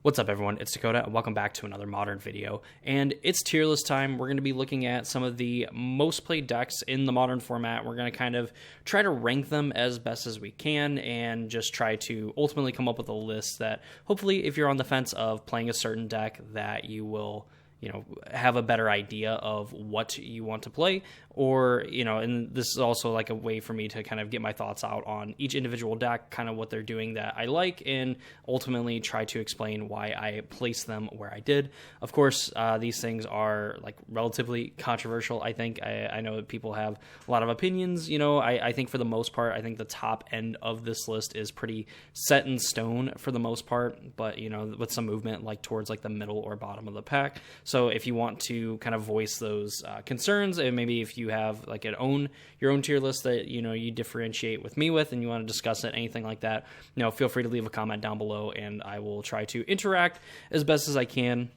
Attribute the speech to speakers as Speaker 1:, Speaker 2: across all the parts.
Speaker 1: What's up, everyone? It's Dakota, and welcome back to another Modern video. And it's tier list time. We're going to be looking at some of the most played decks in the Modern format. We're going to kind of try to rank them as best as we can and just try to ultimately come up with a list that hopefully, if you're on the fence of playing a certain deck, that you will have a better idea of what you want to play, or, and this is also like a way for me to kind of get my thoughts out on each individual deck, kind of what they're doing that I like, and ultimately try to explain why I placed them where I did. Of course, these things are like relatively controversial. I think I know that people have a lot of opinions. I think for the most part, I think the top end of this list is pretty set in stone for the most part, but with some movement like towards like the middle or bottom of the pack. So if you want to kind of voice those concerns, and maybe if you have like your own tier list that you differentiate with me with, and you want to discuss it, anything like that, feel free to leave a comment down below, and I will try to interact as best as I can,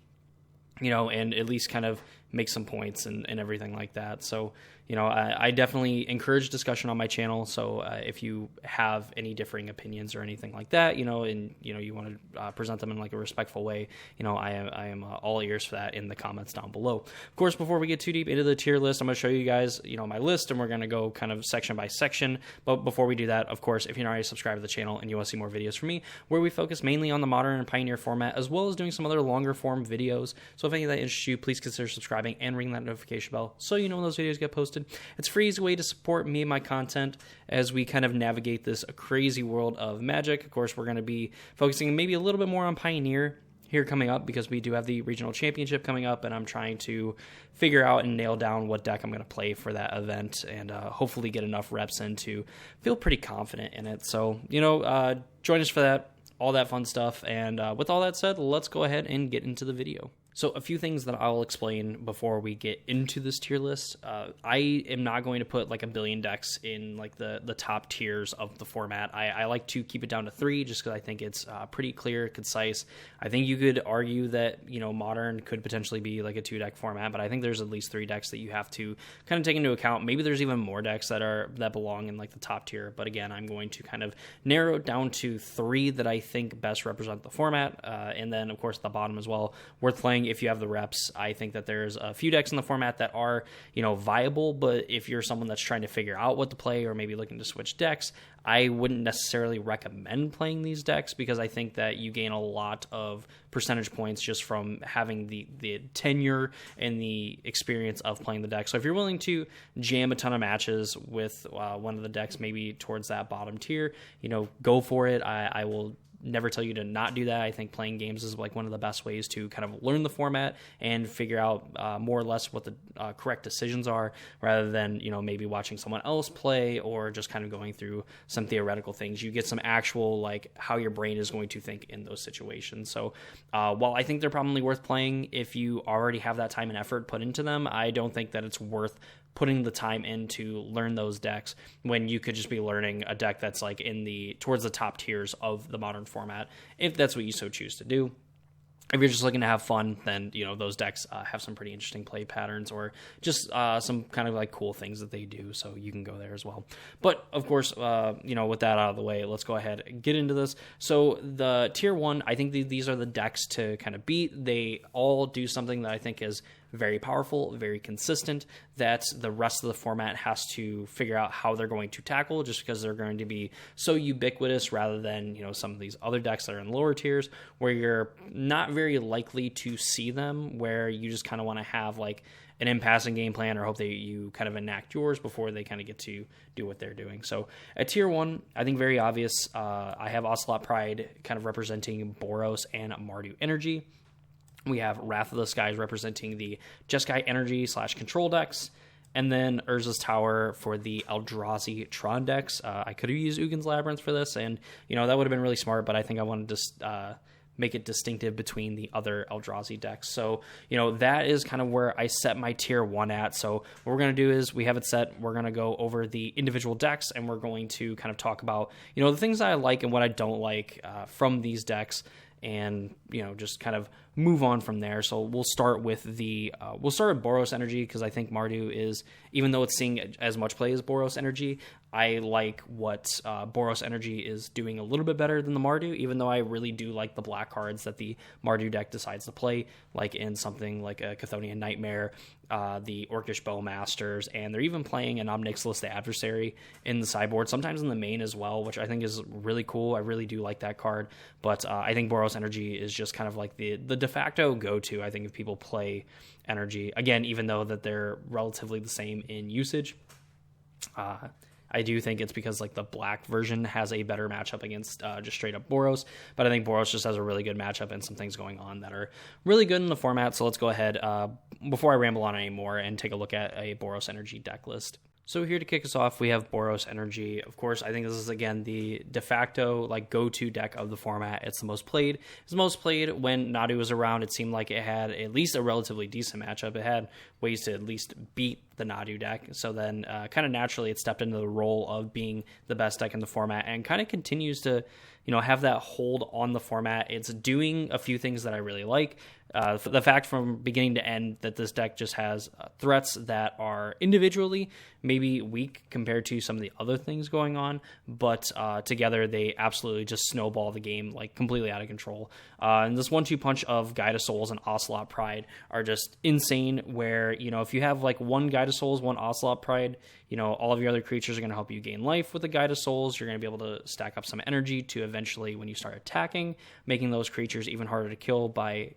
Speaker 1: and at least kind of make some points and everything like that. So I definitely encourage discussion on my channel. So if you have any differing opinions or anything like that, and you want to present them in like a respectful way, I am all ears for that in the comments down below. Of course, before we get too deep into the tier list, I'm going to show you guys my list, and we're going to go kind of section by section. But before we do that, of course, if you're not already subscribed to the channel and you want to see more videos from me, where we focus mainly on the Modern and Pioneer format, as well as doing some other longer form videos. So if any of that interests you, please consider subscribing and ring that notification bell so you know when those videos get posted. It's a free, easy way to support me and my content as we kind of navigate this crazy world of Magic. Of course, we're going to be focusing maybe a little bit more on Pioneer here coming up, because we do have the regional championship coming up, and I'm trying to figure out and nail down what deck I'm going to play for that event, and hopefully get enough reps in to feel pretty confident in it. So, join us for that, all that fun stuff. And with all that said, let's go ahead and get into the video. So a few things that I'll explain before we get into this tier list. I am not going to put like a billion decks in like the top tiers of the format. I like to keep it down to 3 just because I think it's pretty clear, concise. I think you could argue that, Modern could potentially be like a 2-deck format, but I think there's at least 3 decks that you have to kind of take into account. Maybe there's even more decks that belong in like the top tier, but again, I'm going to kind of narrow it down to 3 that I think best represent the format, and then of course the bottom as well, worth playing if you have the reps. I think that there's a few decks in the format that are, viable, but if you're someone that's trying to figure out what to play or maybe looking to switch decks, I wouldn't necessarily recommend playing these decks, because I think that you gain a lot of percentage points just from having the tenure and the experience of playing the deck. So if you're willing to jam a ton of matches with one of the decks, maybe towards that bottom tier, go for it. I will never tell you to not do that. I think playing games is like one of the best ways to kind of learn the format and figure out more or less what the correct decisions are, rather than maybe watching someone else play or just kind of going through some theoretical things. You get some actual like how your brain is going to think in those situations. So while I think they're probably worth playing if you already have that time and effort put into them, I don't think that it's worth putting the time in to learn those decks when you could just be learning a deck that's like towards the top tiers of the Modern format, if that's what you so choose to do. If you're just looking to have fun, then those decks have some pretty interesting play patterns, or just some kind of like cool things that they do, so you can go there as well. But of course, with that out of the way, let's go ahead and get into this. So the tier 1, I think these are the decks to kind of beat. They all do something that I think is very powerful, very consistent, that the rest of the format has to figure out how they're going to tackle, just because they're going to be so ubiquitous, rather than some of these other decks that are in lower tiers where you're not very likely to see them, where you just kind of want to have like an in-passing game plan, or hope that you kind of enact yours before they kind of get to do what they're doing. So at tier 1, I think very obvious, I have Ocelot Pride kind of representing Boros and Mardu Energy. We have Wrath of the Skies representing the Jeskai Energy / control decks, and then Urza's Tower for the Eldrazi Tron decks. I could have used Ugin's Labyrinth for this, and that would have been really smart, but I think I wanted to make it distinctive between the other Eldrazi decks. So, that is kind of where I set my tier 1 at. So what we're going to do is we have it set. We're going to go over the individual decks, and we're going to kind of talk about, the things that I like and what I don't like from these decks, and just kind of move on from there. So we'll start with Boros Energy, because I think Mardu is, even though it's seeing as much play as Boros Energy, I like what Boros Energy is doing a little bit better than the Mardu, even though I really do like the black cards that the Mardu deck decides to play, like in something like a Chthonian Nightmare, the Orcish Bowmasters, and they're even playing an Omnixilus the Adversary in the sideboard, sometimes in the main as well, which I think is really cool. I really do like that card, but I think Boros Energy is just kind of like the de facto go-to, I think, if people play Energy. Again, even though that they're relatively the same in usage, I do think it's because like the black version has a better matchup against just straight up Boros, but I think Boros just has a really good matchup and some things going on that are really good in the format. So let's go ahead, before I ramble on anymore, and take a look at a Boros Energy deck list. So here to kick us off, we have Boros Energy. Of course, I think this is, again, the de facto like go-to deck of the format. It's the most played. It's the most played when Nadu was around. It seemed like it had at least a relatively decent matchup. It had ways to at least beat the Nadu deck. So then kind of naturally it stepped into the role of being the best deck in the format and kind of continues to, have that hold on the format. It's doing a few things that I really like. The fact from beginning to end that this deck just has threats that are individually maybe weak compared to some of the other things going on, but together they absolutely just snowball the game like completely out of control. And this 1-2 punch of Guide of Souls and Ocelot Pride are just insane, where, if you have like one Guide of Souls, one Ocelot Pride, all of your other creatures are going to help you gain life with the Guide of Souls. You're going to be able to stack up some energy to eventually, when you start attacking, making those creatures even harder to kill by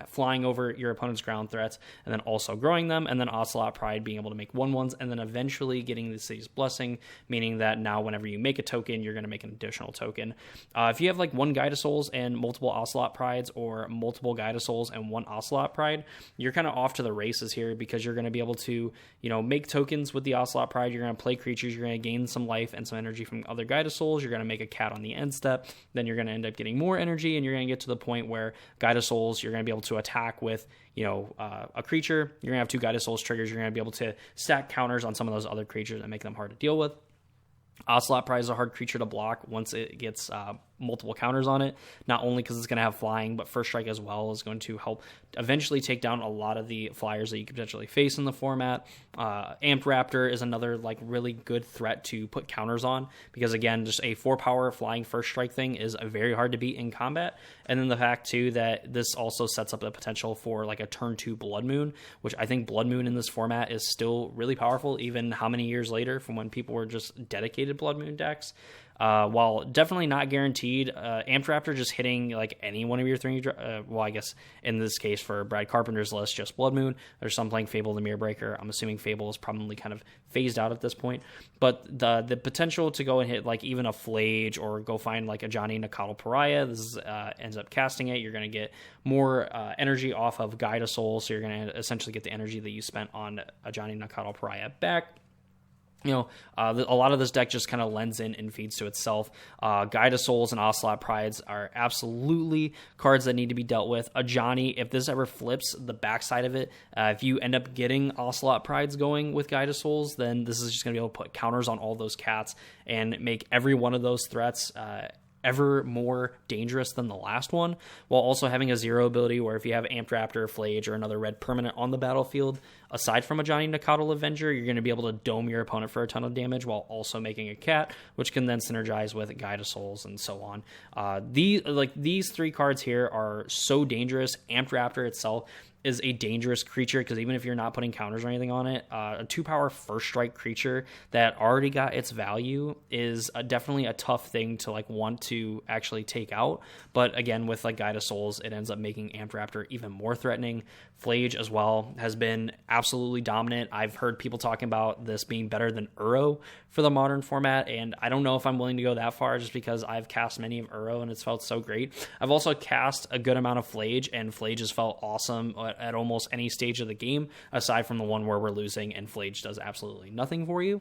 Speaker 1: flying over your opponent's ground threats and then also growing them, and then Ocelot Pride being able to make 1/1s, and then eventually getting the City's Blessing, meaning that now whenever you make a token, you're going to make an additional token. If you have like one Guide of Souls and multiple Ocelot Prides, or multiple Guide of Souls and one Ocelot Pride, you're kind of off to the races here, because you're going to be able to make tokens with the Ocelot Pride. You're going to play creatures, you're going to gain some life and some energy from other Guide of Souls. You're going to make a cat on the end step, then you're going to end up getting more energy, and you're going to get to the point where Guide of Souls, you're going to be able to attack with a creature. You're gonna have 2 Guide of Souls triggers. You're gonna be able to stack counters on some of those other creatures and make them hard to deal with. Ocelot Pride is a hard creature to block once it gets multiple counters on it, not only because it's going to have flying, but First Strike as well is going to help eventually take down a lot of the flyers that you could potentially face in the format. Amped Raptor is another like really good threat to put counters on, because again, just a 4-power flying First Strike thing is very hard to beat in combat. And then the fact too that this also sets up the potential for like a turn 2 Blood Moon, which I think Blood Moon in this format is still really powerful, even how many years later from when people were just dedicated Blood Moon decks. While definitely not guaranteed, Amped Raptor just hitting like any one of your 3, I guess in this case for Brad Carpenter's list, just Blood Moon. There's some playing Fable the Mirror Breaker. I'm assuming Fable is probably kind of phased out at this point, but the potential to go and hit like even a Flage, or go find like a Johnny Nakatl Pariah, this is, ends up casting it. You're going to get more energy off of Guide of Souls, so you're going to essentially get the energy that you spent on a Johnny Nakatl Pariah back. A lot of this deck just kind of lends in and feeds to itself. Guide of Souls and Ocelot Prides are absolutely cards that need to be dealt with. A Johnny, if this ever flips the backside of it, if you end up getting Ocelot Prides going with Guide of Souls, then this is just going to be able to put counters on all those cats and make every one of those threats ever more dangerous than the last one, while also having a 0 ability where if you have Amped Raptor, Flage, or another red permanent on the battlefield, aside from a Johnny Nakatl Avenger, you're going to be able to dome your opponent for a ton of damage while also making a cat, which can then synergize with Guide of Souls and so on. These 3 cards here are so dangerous. Amped Raptor itself is a dangerous creature, because even if you're not putting counters or anything on it, a 2-power First Strike creature that already got its value is definitely a tough thing to like want to actually take out. But again, with like Guide of Souls, it ends up making Amped Raptor even more threatening. Flage as well has been absolutely dominant. I've heard people talking about this being better than Uro for the modern format, and I don't know if I'm willing to go that far, just because I've cast many of Uro and it's felt so great. I've also cast a good amount of Flage, and Flage has felt awesome at almost any stage of the game, aside from the one where we're losing and Flage does absolutely nothing for you.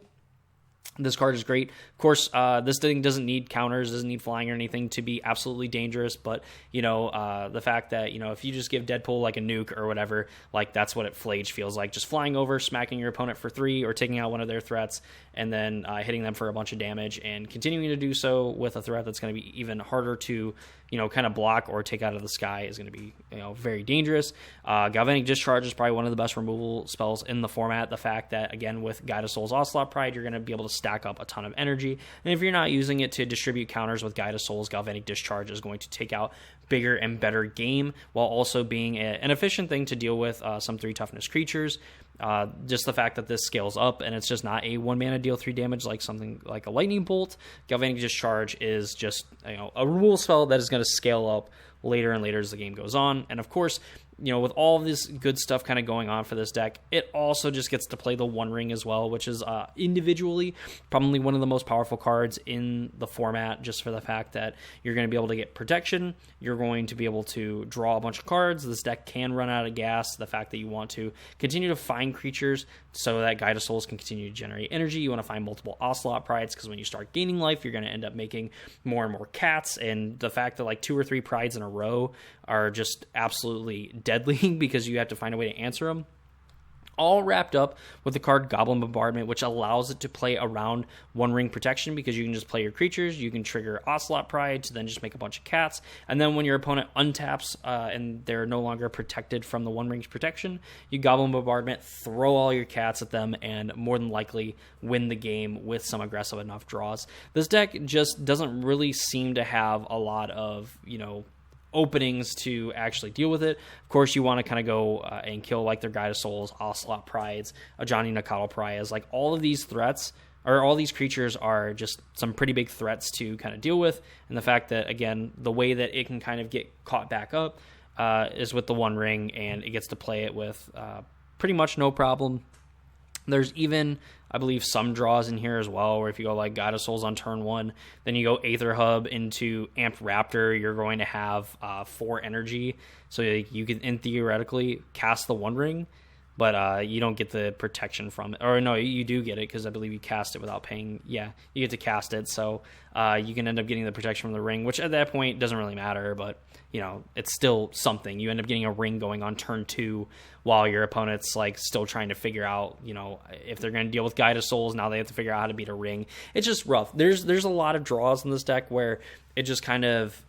Speaker 1: This card is great. Of course, this thing doesn't need counters, doesn't need flying or anything to be absolutely dangerous, but, the fact that, if you just give Deadpool like a nuke or whatever, like that's what Flage feels like. Just flying over, smacking your opponent for 3, or taking out one of their threats, and then hitting them for a bunch of damage, and continuing to do so with a threat that's going to be even harder to, kind of block or take out of the sky is going to be, very dangerous. Galvanic Discharge is probably one of the best removal spells in the format. The fact that, again, with Guide of Souls Ocelot Pride, you're going to be able to stack up a ton of energy. And if you're not using it to distribute counters with Guide of Souls, Galvanic Discharge is going to take out bigger and better game, while also being an efficient thing to deal with some 3 toughness creatures. Just the fact that this scales up and it's just not a 1 mana deal 3 damage like something like a Lightning Bolt. Galvanic Discharge is just a removal spell that is going to scale up later and later as the game goes on. And of course, with all of this good stuff kind of going on for this deck, it also just gets to play the One Ring as well, which is individually probably one of the most powerful cards in the format, just for the fact that you're going to be able to get protection, you're going to be able to draw a bunch of cards, this deck can run out of gas, the fact that you want to continue to find creatures so that Guide of Souls can continue to generate energy, you want to find multiple Ocelot Prides, because when you start gaining life, you're going to end up making more and more cats, and the fact that like 2 or 3 Prides in a row are just absolutely deadly because you have to find a way to answer them. All wrapped up with the card Goblin Bombardment, which allows it to play around One Ring protection, because you can just play your creatures, you can trigger Ocelot Pride to then just make a bunch of cats, and then when your opponent untaps and they're no longer protected from the One Ring's protection, you Goblin Bombardment, throw all your cats at them, and more than likely win the game with some aggressive enough draws. This deck just doesn't really seem to have a lot of, openings to actually deal with it. Of course, you want to kind of go and kill like their Guide of Souls, Ocelot Prides, Ajani Nakatl Pariahs. Like all of these threats, or all these creatures, are just some pretty big threats to kind of deal with. And the fact that, again, the way that it can kind of get caught back up is with the One Ring, and it gets to play it with pretty much no problem. There's even, I believe, some draws in here as well, where if you go like Guide of Souls on turn 1, then you go Aether Hub into Amped Raptor, you're going to have 4 energy, so you can, theoretically, cast the One Ring, but you don't get the protection from it. Or no, you do get it, because I believe you cast it without paying. Yeah, you get to cast it, so you can end up getting the protection from the ring, which at that point doesn't really matter, but it's still something. You end up getting a ring going on turn 2 while your opponent's like still trying to figure out, if they're going to deal with Guide of Souls, now they have to figure out how to beat a ring. It's just rough. There's a lot of draws in this deck where it just kind of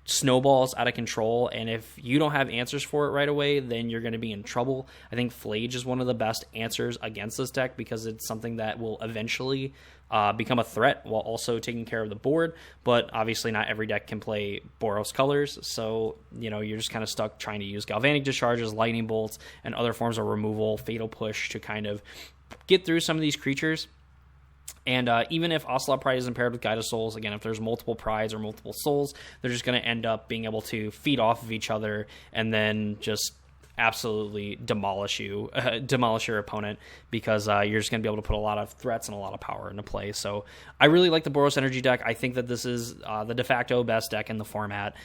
Speaker 1: snowballs out of control, and if you don't have answers for it right away, then you're going to be in trouble. I think Flage is one of the best answers against this deck, because it's something that will eventually become a threat while also taking care of the board, but obviously not every deck can play Boros colors, so you're just kind of stuck trying to use Galvanic Discharges, Lightning Bolts, and other forms of removal, Fatal Push, to kind of get through some of these creatures. And even if Ocelot Pride isn't paired with Guide of Souls, again, if there's multiple Prides or multiple Souls, they're just going to end up being able to feed off of each other and then just absolutely demolish your opponent, because you're just going to be able to put a lot of threats and a lot of power into play. So I really like the Boros Energy deck. I think that this is the de facto best deck in the format.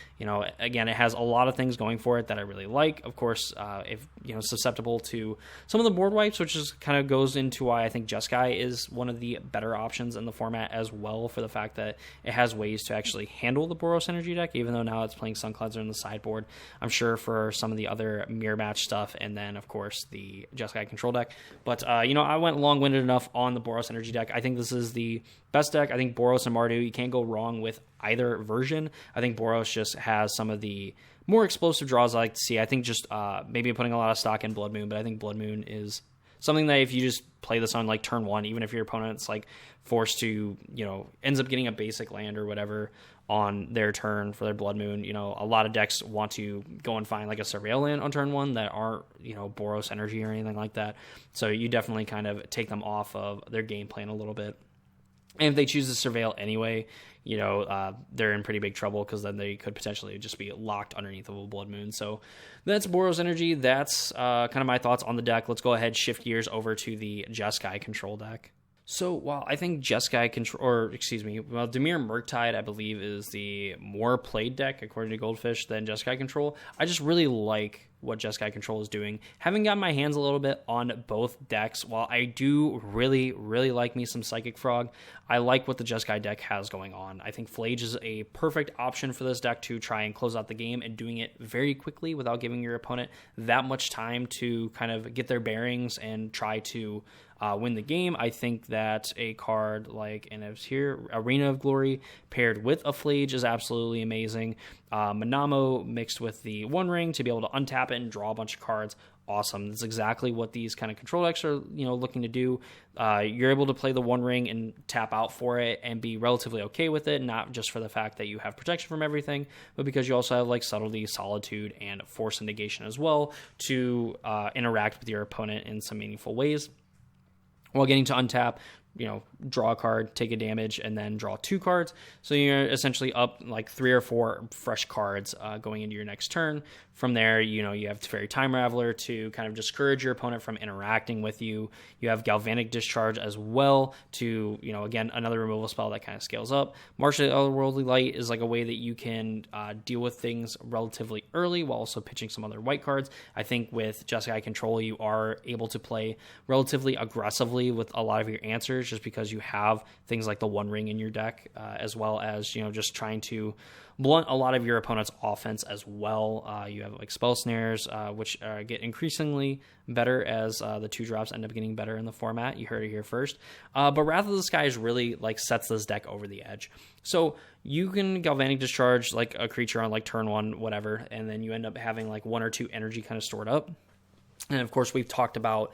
Speaker 1: Again, it has a lot of things going for it that I really like. Of course, if susceptible to some of the board wipes, which is kind of goes into why I think Jeskai is one of the better options in the format as well, for the fact that it has ways to actually handle the Boros Energy deck, even though now it's playing Sun Cleanser in the sideboard. I'm sure for some of the other mirror match stuff, and then of course the Jeskai control deck. But I went long-winded enough on the Boros Energy deck. I think this is the best deck. I think Boros and Mardu, you can't go wrong with either version. I think Boros just has some of the more explosive draws I like to see. I think just maybe putting a lot of stock in Blood Moon, but I think Blood Moon is something that if you just play this on like turn 1, even if your opponent's like forced to, ends up getting a basic land or whatever on their turn for their Blood Moon, a lot of decks want to go and find like a Surveil land on turn 1 that aren't, Boros Energy or anything like that. So you definitely kind of take them off of their game plan a little bit. And if they choose to Surveil anyway, they're in pretty big trouble, because then they could potentially just be locked underneath of a Blood Moon. So that's Boros Energy. That's kind of my thoughts on the deck. Let's go ahead, shift gears over to the Jeskai control deck. So while I think Jeskai Dimir Murktide, I believe, is the more played deck according to Goldfish than Jeskai Control, I just really like what Jeskai Control is doing. Having gotten my hands a little bit on both decks, while I do really, really like me some Psychic Frog, I like what the Jeskai deck has going on. I think Flage is a perfect option for this deck to try and close out the game, and doing it very quickly without giving your opponent that much time to kind of get their bearings and try to win the game. I think that a card like, and it's here, Arena of Glory paired with a Flage is absolutely amazing. Manamo mixed with the One Ring to be able to untap it and draw a bunch of cards. Awesome. That's exactly what these kind of control decks are, looking to do. You're able to play the One Ring and tap out for it and be relatively okay with it, not just for the fact that you have protection from everything, but because you also have like Subtlety, Solitude, and Force and Negation as well to interact with your opponent in some meaningful ways. While getting to untap, draw a card, take a damage, and then draw 2 cards. So you're essentially up like 3 or 4 fresh cards going into your next turn. From there, you have Fairy Time Raveler to kind of discourage your opponent from interacting with you. You have Galvanic Discharge as well to, again, another removal spell that kind of scales up. March of the Otherworldly Light is like a way that you can deal with things relatively early while also pitching some other white cards. I think with Jeskai Control, you are able to play relatively aggressively with a lot of your answers just because you have things like the One Ring in your deck, as well as, just trying to blunt a lot of your opponent's offense as well. You have like Spell Snares, which get increasingly better as the 2-drops end up getting better in the format. You heard it here first. But Wrath of the Skies really like sets this deck over the edge. So you can Galvanic Discharge like a creature on like turn 1, whatever, and then you end up having like 1 or 2 energy kind of stored up. And of course, we've talked about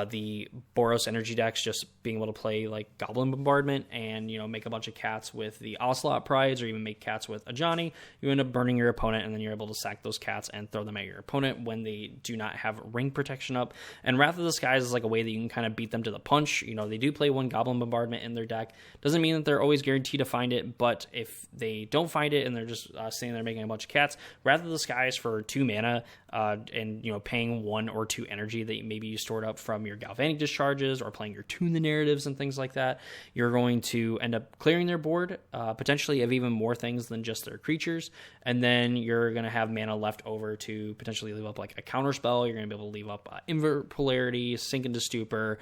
Speaker 1: the Boros energy decks just being able to play like Goblin Bombardment and, make a bunch of cats with the Ocelot Prides, or even make cats with Ajani. You end up burning your opponent, and then you're able to sack those cats and throw them at your opponent when they do not have ring protection up. And Wrath of the Skies is like a way that you can kind of beat them to the punch. They do play 1 Goblin Bombardment in their deck. Doesn't mean that they're always guaranteed to find it, but if they don't find it and they're just sitting there making a bunch of cats, Wrath of the Skies for 2 mana and, paying 1 or 2 energy that maybe you stored up from your Galvanic Discharges or playing your Tune the Narratives and things like that, you're going to end up clearing their board, potentially of even more things than just their creatures, and then you're going to have mana left over to potentially leave up like a counter spell. You're going to be able to leave up Invert Polarity, Sink into Stupor,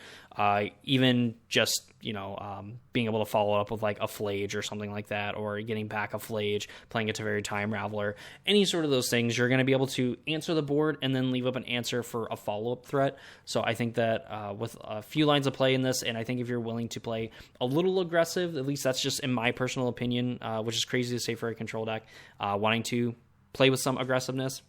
Speaker 1: even just being able to follow up with like a Flage or something like that, or getting back a Flage, playing a Teferi Time Raveler, any sort of those things. You're going to be able to answer the board and then leave up an answer for a follow-up threat. So I think that with a few lines of play in this, and I think if you're willing to play a little aggressive, at least that's just in my personal opinion, which is crazy to say for a control deck, wanting to play with some aggressiveness,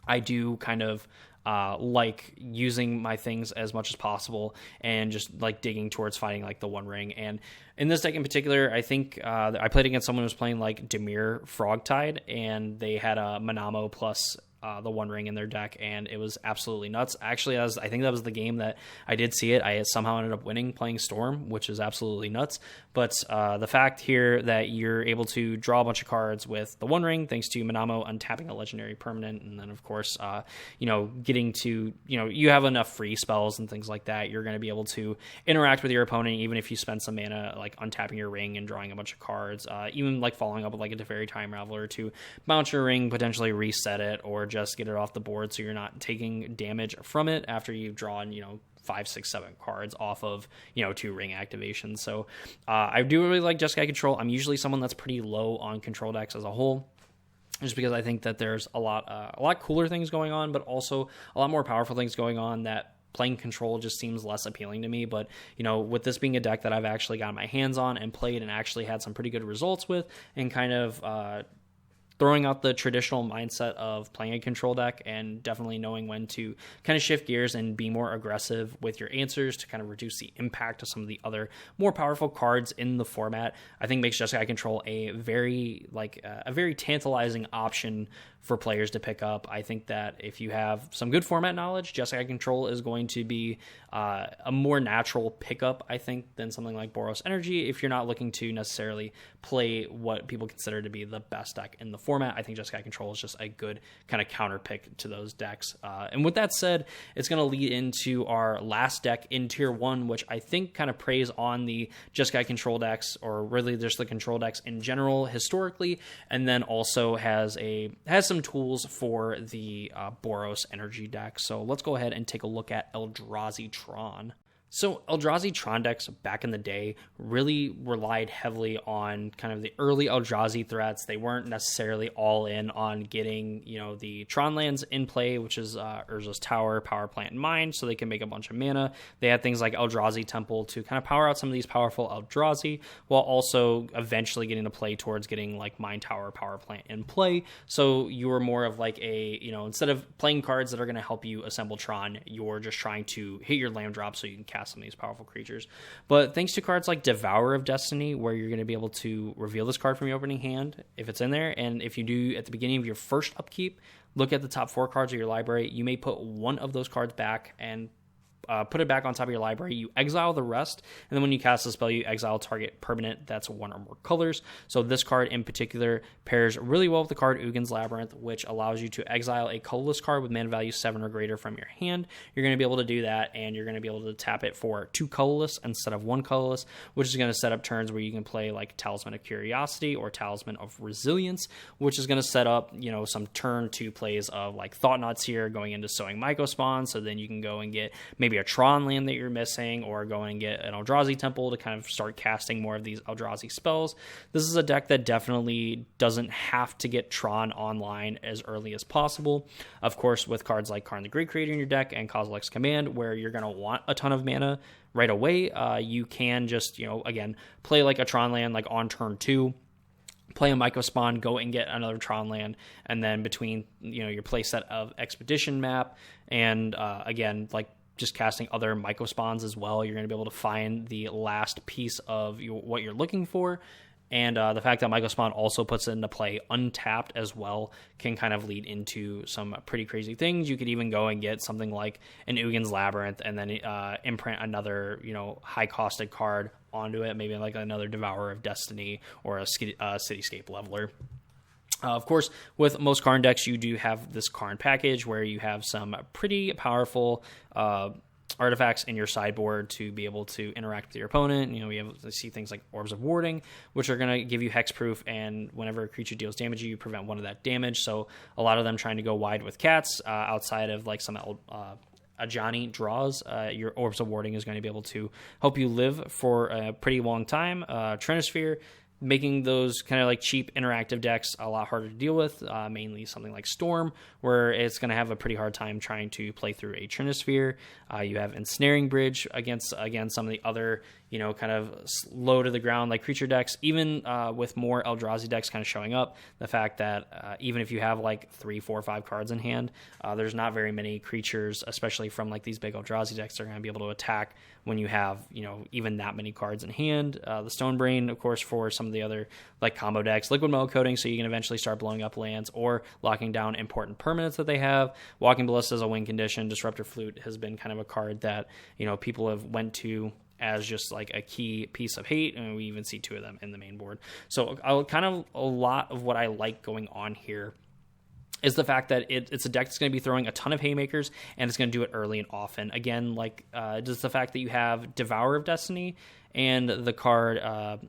Speaker 1: I do kind of like using my things as much as possible and just like digging towards finding like the One Ring. And in this deck in particular, I think I played against someone who was playing like Dimir Frogtide, and they had a Manamo plus the One Ring in their deck, and it was absolutely nuts. Actually, I think that was the game that I did see it. I somehow ended up winning playing Storm, which is absolutely nuts. But the fact here that you're able to draw a bunch of cards with the One Ring, thanks to Manamo untapping a legendary permanent, and then of course, getting to, you have enough free spells and things like that, you're going to be able to interact with your opponent, even if you spend some mana, like untapping your ring and drawing a bunch of cards, even like following up with like a Teferi Time Raveler to bounce your ring, potentially reset it, or just get it off the board so you're not taking damage from it after you've drawn, 5, 6, 7 cards off of, 2 ring activations. So I do really like Jeskai Control. I'm usually someone that's pretty low on control decks as a whole, just because I think that there's a lot cooler things going on, but also a lot more powerful things going on that playing control just seems less appealing to me. But, with this being a deck that I've actually got my hands on and played and actually had some pretty good results with, and kind of throwing out the traditional mindset of playing a control deck and definitely knowing when to kind of shift gears and be more aggressive with your answers to kind of reduce the impact of some of the other more powerful cards in the format, I think makes Jeskai Control a very tantalizing option for players to pick up. I think that if you have some good format knowledge, Jeskai Control is going to be a more natural pickup, I think, than something like Boros Energy. If you're not looking to necessarily play what people consider to be the best deck in the format, I think Jeskai Control is just a good kind of counter pick to those decks. And with that said, it's going to lead into our last deck in Tier 1, which I think kind of preys on the Jeskai Control decks, or really just the control decks in general historically, and then also has some tools for the Boros Energy deck. So let's go ahead and take a look at Eldrazi Tron. So Eldrazi Tron decks back in the day really relied heavily on kind of the early Eldrazi threats. They weren't necessarily all in on getting, the Tron lands in play, which is Urza's Tower, Power Plant, and Mine, so they can make a bunch of mana. They had things like Eldrazi Temple to kind of power out some of these powerful Eldrazi, while also eventually getting to play towards getting like Mine Tower, Power Plant in play. So you were more of like instead of playing cards that are going to help you assemble Tron, you're just trying to hit your land drop so you can cast some of these powerful creatures. But thanks to cards like Devourer of Destiny, where you're going to be able to reveal this card from your opening hand if it's in there, and if you do at the beginning of your first upkeep, look at the top 4 cards of your library, you may put one of those cards back and put it back on top of your library. You exile the rest, and then when you cast the spell, you exile target permanent that's one or more colors. So this card in particular pairs really well with the card Ugin's Labyrinth, which allows you to exile a colorless card with mana value 7 or greater from your hand. You're going to be able to do that, and you're going to be able to tap it for 2 colorless instead of 1 colorless, which is going to set up turns where you can play like Talisman of Curiosity or Talisman of Resilience, which is going to set up, some turn 2 plays of like Thought-Knots here, going into Sowing Mycospawn, so then you can go and get maybe a Tron land that you're missing, or go and get an Eldrazi Temple to kind of start casting more of these Eldrazi spells. This is a deck that definitely doesn't have to get Tron online as early as possible. Of course, with cards like Karn the Great Creator in your deck and Kozilek's Command, where you're going to want a ton of mana right away, you can just, again, play like a Tron land like on turn 2, play a Mycospawn, go and get another Tron land, and then between your playset of Expedition Map and again, like just casting other Mycospawns as well, you're going to be able to find the last piece of what you're looking for. And the fact that Mycospawn also puts it into play untapped as well can kind of lead into some pretty crazy things. You could even go and get something like an Ugin's Labyrinth and then imprint another, high-costed card onto it, maybe like another Devourer of Destiny or a Cityscape Leveler. Of course, with most Karn decks, you do have this Karn package where you have some pretty powerful artifacts in your sideboard to be able to interact with your opponent. We have to see things like Orbs of Warding, which are going to give you hexproof, and whenever a creature deals damage, you prevent 1 of that damage. So a lot of them trying to go wide with cats outside of like some Ajani draws. Your Orbs of Warding is going to be able to help you live for a pretty long time. Trinisphere, making those kind of like cheap interactive decks a lot harder to deal with, mainly something like Storm, where it's going to have a pretty hard time trying to play through a Trinisphere. You have Ensnaring Bridge against, again, some of the other, kind of low to the ground like creature decks, even with more Eldrazi decks kind of showing up. The fact that even if you have like 3, 4, 5 cards in hand, there's not very many creatures, especially from like these big Eldrazi decks, that are going to be able to attack when you have, even that many cards in hand. The Stonebrain, of course, for some of the other like combo decks, Liquid Metal Coating, so you can eventually start blowing up lands or locking down important permanents that they have. Walking Ballista is a win condition. Disruptor Flute has been kind of a card that, people have went to as just like a key piece of hate, and we even see 2 of them in the main board. So kind of a lot of what I like going on here is the fact that it's a deck that's going to be throwing a ton of haymakers, and it's going to do it early and often. Again, like just the fact that you have Devourer of Destiny and the card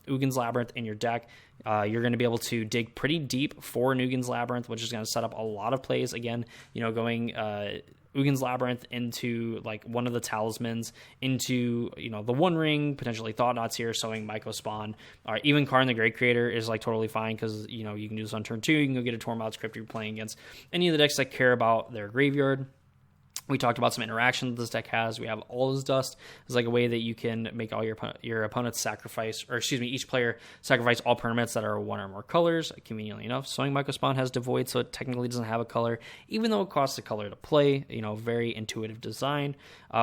Speaker 1: Ugin's Labyrinth in your deck, you're going to be able to dig pretty deep for an Ugin's Labyrinth, which is going to set up a lot of plays. Again, going Ugin's Labyrinth into like one of the talismans, into the One Ring, potentially Thought-Knots here, Sowing Mycospawn, or even Karn the Great Creator is like totally fine, because you can do this on turn 2. You can go get a Tormod's Crypt. You're playing against any of the decks that care about their graveyard. We talked about some interaction that this deck has. We have All's Dust as like a way that you can make all your opponents sacrifice, or excuse me, each player sacrifice all permanents that are 1 or more colors. Conveniently enough, Sowing Mycospawn has Devoid, so it technically doesn't have a color, even though it costs a color to play. Very intuitive design.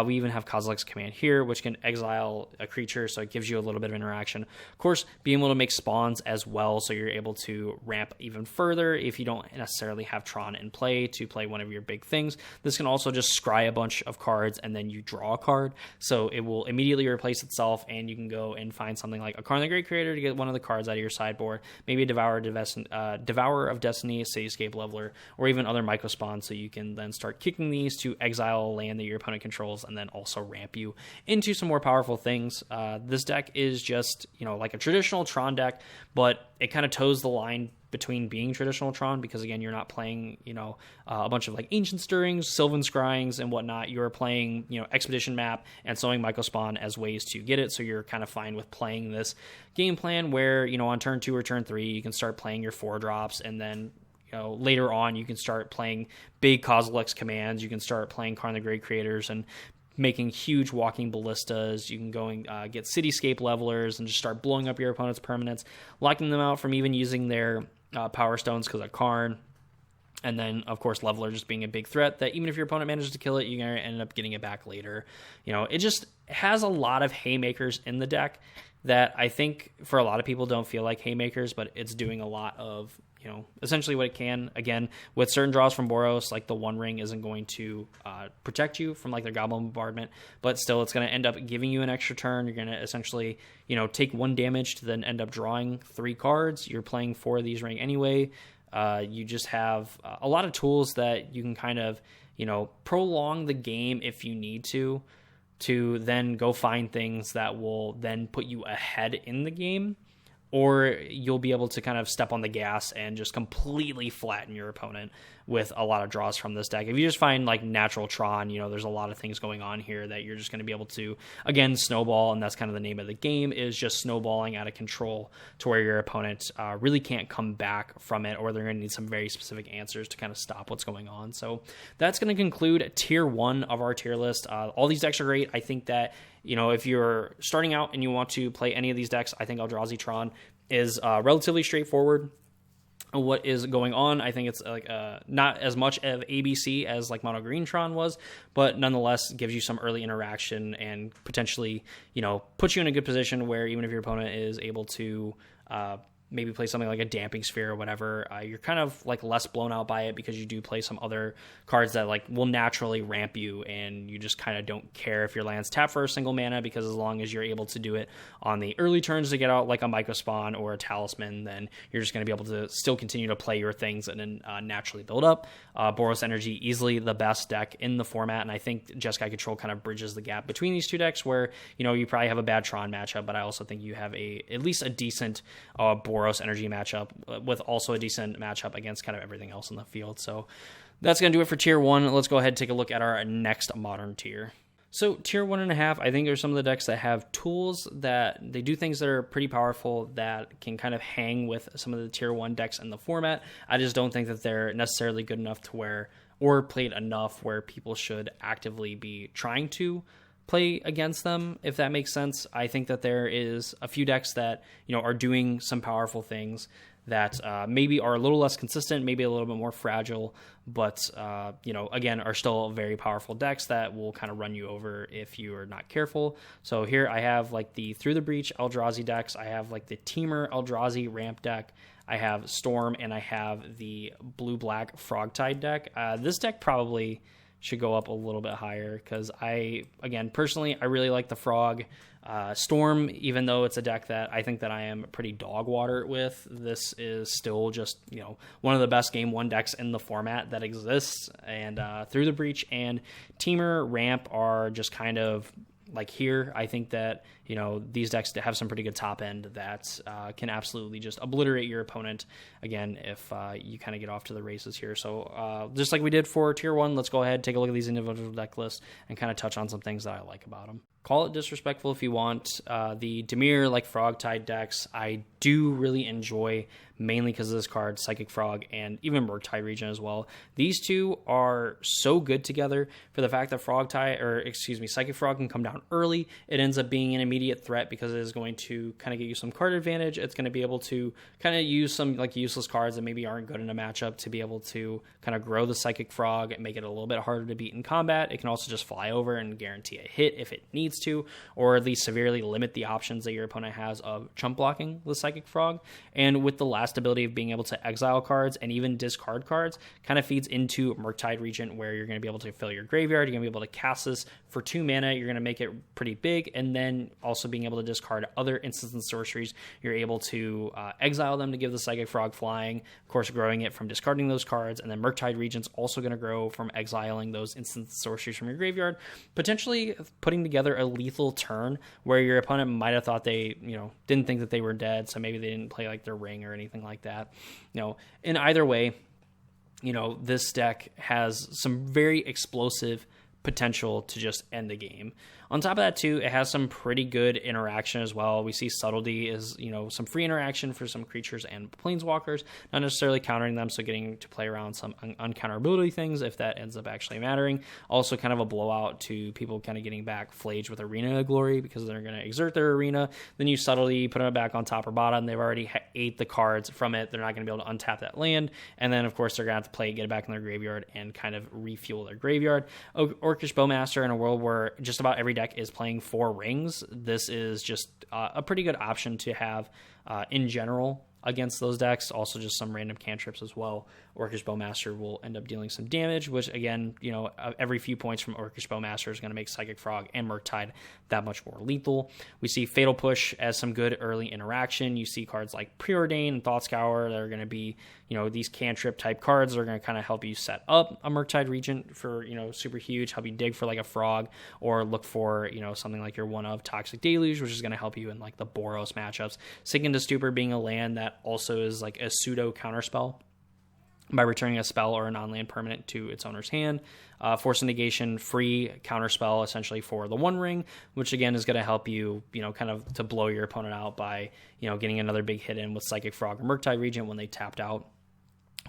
Speaker 1: We even have Kozilek's Command here, which can exile a creature, so it gives you a little bit of interaction. Of course, being able to make spawns as well, so you're able to ramp even further if you don't necessarily have Tron in play to play one of your big things. This can also just scry a bunch of cards, and then you draw a card, so it will immediately replace itself, and you can go and find something like a Karn the Great Creator to get one of the cards out of your sideboard, maybe a Devourer of Destiny, Cityscape Leveler, or even other Mycospawn, so you can then start kicking these to exile a land that your opponent controls, and then also ramp you into some more powerful things. This deck is just, like a traditional Tron deck, but it kind of toes the line between being traditional Tron, because again, you're not playing, a bunch of like ancient stirrings, Sylvan scryings and whatnot. You're playing, expedition map and sowing mycospawn as ways to get it. So you're kind of fine with playing this game plan where, on turn 2 or turn 3, you can start playing your 4-drops, and then later on you can start playing big Kozilek's commands. You can start playing Karn the Great Creators and making huge walking ballistas. You can go and get cityscape levelers and just start blowing up your opponent's permanents, locking them out from even using their power stones because of Karn. And then, of course, leveler just being a big threat that even if your opponent manages to kill it, you're going to end up getting it back later. It just has a lot of haymakers in the deck that I think for a lot of people don't feel like haymakers, but it's doing a lot of essentially what it can. Again, with certain draws from Boros, like the One Ring isn't going to protect you from like their Goblin Bombardment, but still it's going to end up giving you an extra turn. You're going to essentially, take 1 damage to then end up drawing 3 cards. You're playing 4 of these ring anyway. You just have a lot of tools that you can kind of, prolong the game if you need to then go find things that will then put you ahead in the game. Or you'll be able to kind of step on the gas and just completely flatten your opponent with a lot of draws from this deck. If you just find like natural Tron, there's a lot of things going on here that you're just going to be able to, again, snowball. And that's kind of the name of the game, is just snowballing out of control to where your opponent really can't come back from it, or they're going to need some very specific answers to kind of stop what's going on. So that's going to conclude tier 1 of our tier list. All these decks are great. I think that, if you're starting out and you want to play any of these decks, I think Eldrazi Tron is relatively straightforward. What is going on, I think it's like not as much of ABC as like Mono Green Tron was, but nonetheless gives you some early interaction and potentially, puts you in a good position where even if your opponent is able to maybe play something like a Damping Sphere or whatever, you're kind of like less blown out by it because you do play some other cards that like will naturally ramp you, and you just kind of don't care if your lands tap for a single mana, because as long as you're able to do it on the early turns to get out like a Mycospawn or a Talisman, then you're just going to be able to still continue to play your things and then naturally build up. Boros Energy, easily the best deck in the format, and I think Jeskai Control kind of bridges the gap between these two decks where, you probably have a bad Tron matchup, but I also think you have at least a decent Boros Energy matchup with also a decent matchup against kind of everything else in the field. So that's going to do it for tier 1. Let's go ahead and take a look at our next modern tier. So tier 1.5, I think are some of the decks that have tools that they do things that are pretty powerful that can kind of hang with some of the tier 1 decks in the format. I just don't think that they're necessarily good enough to where, or played enough where people should actively be trying to play against them, if that makes sense. I think that there is a few decks that, are doing some powerful things that maybe are a little less consistent, maybe a little bit more fragile, but, again, are still very powerful decks that will kind of run you over if you are not careful. So here I have like the Through the Breach Eldrazi decks. I have like the Teamer Eldrazi ramp deck. I have Storm, and I have the blue-black Frogtide deck. This deck probably should go up a little bit higher because personally, I really like the Frog. Storm, even though it's a deck that I think that I am pretty dog water with, this is still just, one of the best game 1 decks in the format that exists. And Through the Breach and Teamer Ramp are just kind of like here. I think that, these decks have some pretty good top end that can absolutely just obliterate your opponent, again, if you kind of get off to the races here. So just like we did for tier 1, let's go ahead, take a look at these individual deck lists and kind of touch on some things that I like about them. Call it disrespectful if you want. The Dimir, like Frogtide decks, I do really enjoy, mainly because of this card, Psychic Frog, and even Murktide Regent as well. These two are so good together for the fact that Psychic Frog can come down early. It ends up being an immediate threat because it is going to kind of get you some card advantage. It's going to be able to kind of use some like useless cards that maybe aren't good in a matchup to be able to kind of grow the Psychic Frog and make it a little bit harder to beat in combat. It can also just fly over and guarantee a hit if it needs to, or at least severely limit the options that your opponent has of chump blocking the Psychic Frog. And with the last ability of being able to exile cards and even discard cards, kind of feeds into Murktide Regent, where you're going to be able to fill your graveyard. You're going to be able to cast this for 2 mana. You're going to make it pretty big, and then also being able to discard other instants and sorceries. You're able to exile them to give the Psychic Frog flying, of course growing it from discarding those cards, and then Murktide Regent's also going to grow from exiling those instants and sorceries from your graveyard, potentially putting together a lethal turn where your opponent might have thought they, didn't think that they were dead, so maybe they didn't play like their ring or anything like that. In either way, this deck has some very explosive potential to just end the game. On top of that, too, it has some pretty good interaction as well. We see Subtlety is, some free interaction for some creatures and planeswalkers, not necessarily countering them, so getting to play around some uncounterability things if that ends up actually mattering. Also kind of a blowout to people kind of getting back Flage with Arena of Glory because they're going to exert their Arena. Then you Subtlety, put it back on top or bottom. They've already ate the cards from it. They're not going to be able to untap that land. And then, of course, they're going to have to play, get it back in their graveyard, and kind of refuel their graveyard. Orcish Bowmaster, in a world where just about every deck is playing 4 rings, this is just a pretty good option to have in general against those decks. Also just some random cantrips as well. Orcish Bowmaster will end up dealing some damage, which again, every few points from Orcish Bowmaster is going to make Psychic Frog and Murktide that much more lethal. We see Fatal Push as some good early interaction. You see cards like Preordain and Thought Scour that are going to be, these cantrip type cards that are going to kind of help you set up a Murktide Regent for, super huge, help you dig for like a frog, or look for, something like your one of Toxic Deluge, which is going to help you in like the Boros matchups. Sink into Stupor being a land that also is like a pseudo counterspell by returning a spell or a non-land permanent to its owner's hand. Force Negation, free counterspell essentially for the One Ring, which again is going to help you, kind of to blow your opponent out by, getting another big hit in with Psychic Frog or Murktide Regent when they tapped out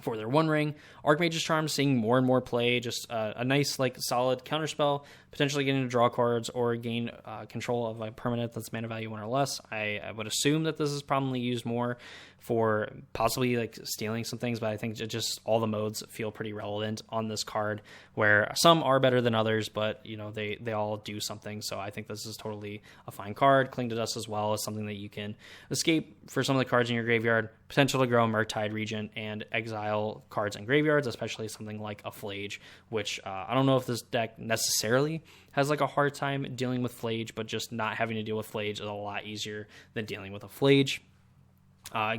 Speaker 1: for their One Ring. Archmage's Charm seeing more and more play, just a nice like solid counterspell, potentially getting to draw cards or gain control of a permanent that's mana value 1 or less. I would assume that this is probably used more for possibly like stealing some things, but I think just all the modes feel pretty relevant on this card, where some are better than others, but they all do something. So I think this is totally a fine card. Cling to Dust as well is something that you can escape for some of the cards in your graveyard. Potential to grow Murktide Regent and exile cards in graveyards, especially something like a Flage, which I don't know if this deck necessarily has like a hard time dealing with Flage, but just not having to deal with Flage is a lot easier than dealing with a Flage.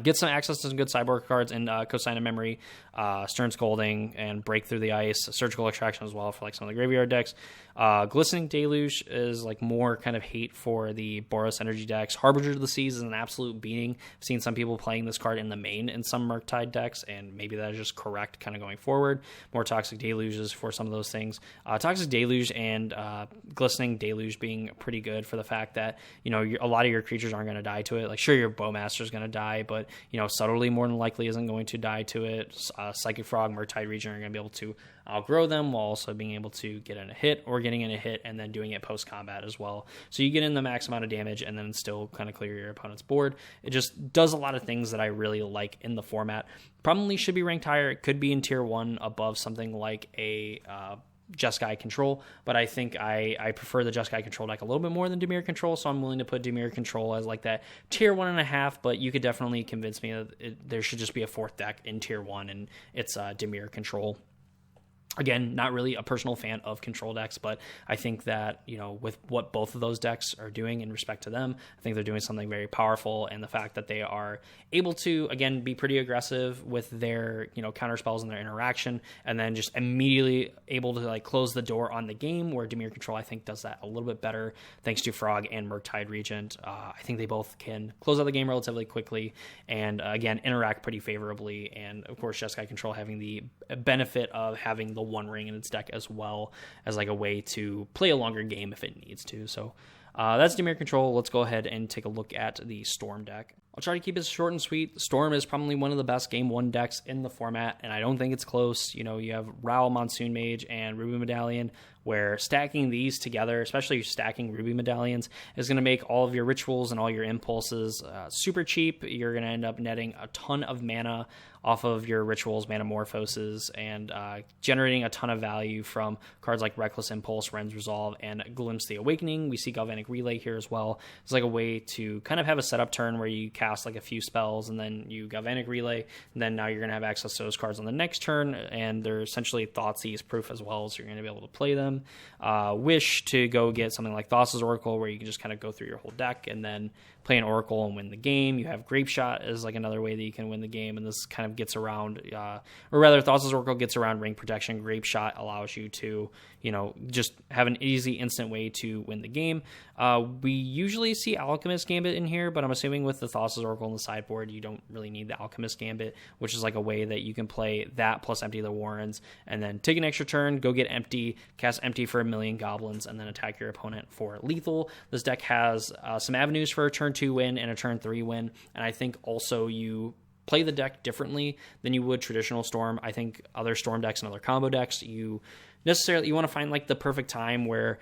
Speaker 1: Get some access to some good sideboard cards in Cosign of Memory, Stern Scolding, and Break Through the Ice, Surgical Extraction as well for like some of the graveyard decks. Glistening Deluge is like more kind of hate for the Boros energy decks. Harbinger of the Seas is an absolute beating. I've seen some people playing this card in the main in some Murktide decks, and maybe that is just correct kind of going forward. More Toxic Deluges for some of those things. Toxic Deluge and Glistening Deluge being pretty good for the fact that, a lot of your creatures aren't going to die to it. Like, sure, your Bowmaster is going to die, but, Subtlety more than likely isn't going to die to it. Psychic Frog, Murktide Regent are going to be able to outgrow them while also being able to get in a hit, or getting in a hit and then doing it post-combat as well. So you get in the max amount of damage and then still kind of clear your opponent's board. It just does a lot of things that I really like in the format. Probably should be ranked higher. It could be in tier 1 above something like a Jeskai Control, but I think I prefer the Jeskai Control deck a little bit more than Dimir Control, so I'm willing to put Dimir Control as like that tier 1.5, but you could definitely convince me that there should just be a 4th deck in tier 1, and it's Dimir Control. Again, not really a personal fan of control decks, but I think that, with what both of those decks are doing in respect to them, I think they're doing something very powerful. And the fact that they are able to, again, be pretty aggressive with their, counter spells and their interaction, and then just immediately able to like close the door on the game, where Dimir Control, I think, does that a little bit better thanks to Frog and Murktide Regent. I think they both can close out the game relatively quickly and, again, interact pretty favorably. And, of course, Jeskai Control having the benefit of having the One Ring in its deck as well as like a way to play a longer game if it needs to. So that's Dimir Control. Let's go ahead and take a look at the Storm deck. I'll try to keep it short and sweet. Storm is probably one of the best Game 1 decks in the format, and I don't think it's close. You have Ral, Monsoon Mage, and Ruby Medallion, where stacking these together, especially stacking Ruby Medallions, is going to make all of your rituals and all your impulses super cheap. You're going to end up netting a ton of mana off of your rituals, Manamorphoses, and generating a ton of value from cards like Reckless Impulse, Ren's Resolve, and Glimpse the Awakening. We see Galvanic Relay here as well. It's like a way to kind of have a setup turn where you cast like a few spells and then you Galvanic Relay, and then now you're going to have access to those cards on the next turn, and they're essentially Thoughtseize proof as well, so you're going to be able to play them. Wish to go get something like Thassa's Oracle, where you can just kind of go through your whole deck and then play an Oracle and win the game. You have Grape Shot as like another way that you can win the game, and this kind of gets around, or rather, Thassa's Oracle gets around ring protection. Grape Shot allows you to, just have an easy, instant way to win the game. We usually see Alchemist Gambit in here, but I'm assuming with the Thassa's Oracle on the sideboard, you don't really need the Alchemist Gambit, which is like a way that you can play that plus empty the Warrens, and then take an extra turn, go get empty, cast empty for 1,000,000 goblins, and then attack your opponent for lethal. This deck has some avenues for a turn 2 win and a turn 3 win, and I think also you play the deck differently than you would traditional Storm. I think other Storm decks and other combo decks, you want to find like the perfect time where,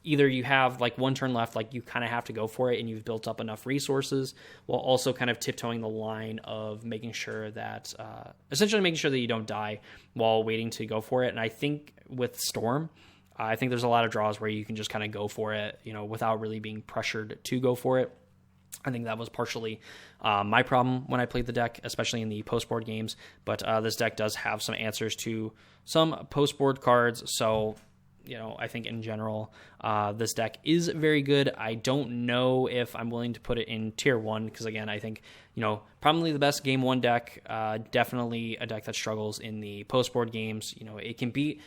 Speaker 1: either you have like one turn left, like you kind of have to go for it and you've built up enough resources, while also kind of tiptoeing the line of making sure that, essentially making sure that you don't die while waiting to go for it. And I think with Storm, I think there's a lot of draws where you can just kind of go for it, without really being pressured to go for it. I think that was partially my problem when I played the deck, especially in the post-board games. But this deck does have some answers to some post-board cards, so I think in general, this deck is very good. I don't know if I'm willing to put it in tier 1, because again, I think, probably the best game 1 deck, definitely a deck that struggles in the post-board games. It can beat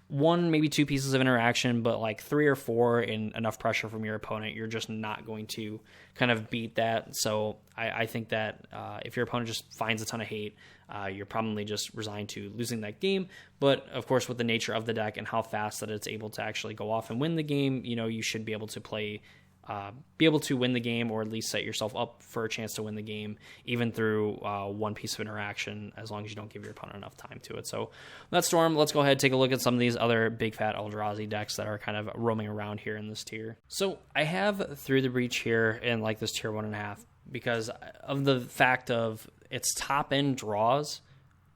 Speaker 1: 1, maybe 2 pieces of interaction, but like 3 or 4 and enough pressure from your opponent, you're just not going to kind of beat that. So I think that if your opponent just finds a ton of hate, you're probably just resigned to losing that game. But of course, with the nature of the deck and how fast that it's able to actually go off and win the game, you should be able to win the game, or at least set yourself up for a chance to win the game, even through 1 piece of interaction, as long as you don't give your opponent enough time to it. So that's Storm. Let's go ahead and take a look at some of these other big fat Eldrazi decks that are kind of roaming around here in this tier. So I have Through the Breach here in like this tier 1.5, because of the fact of its top end draws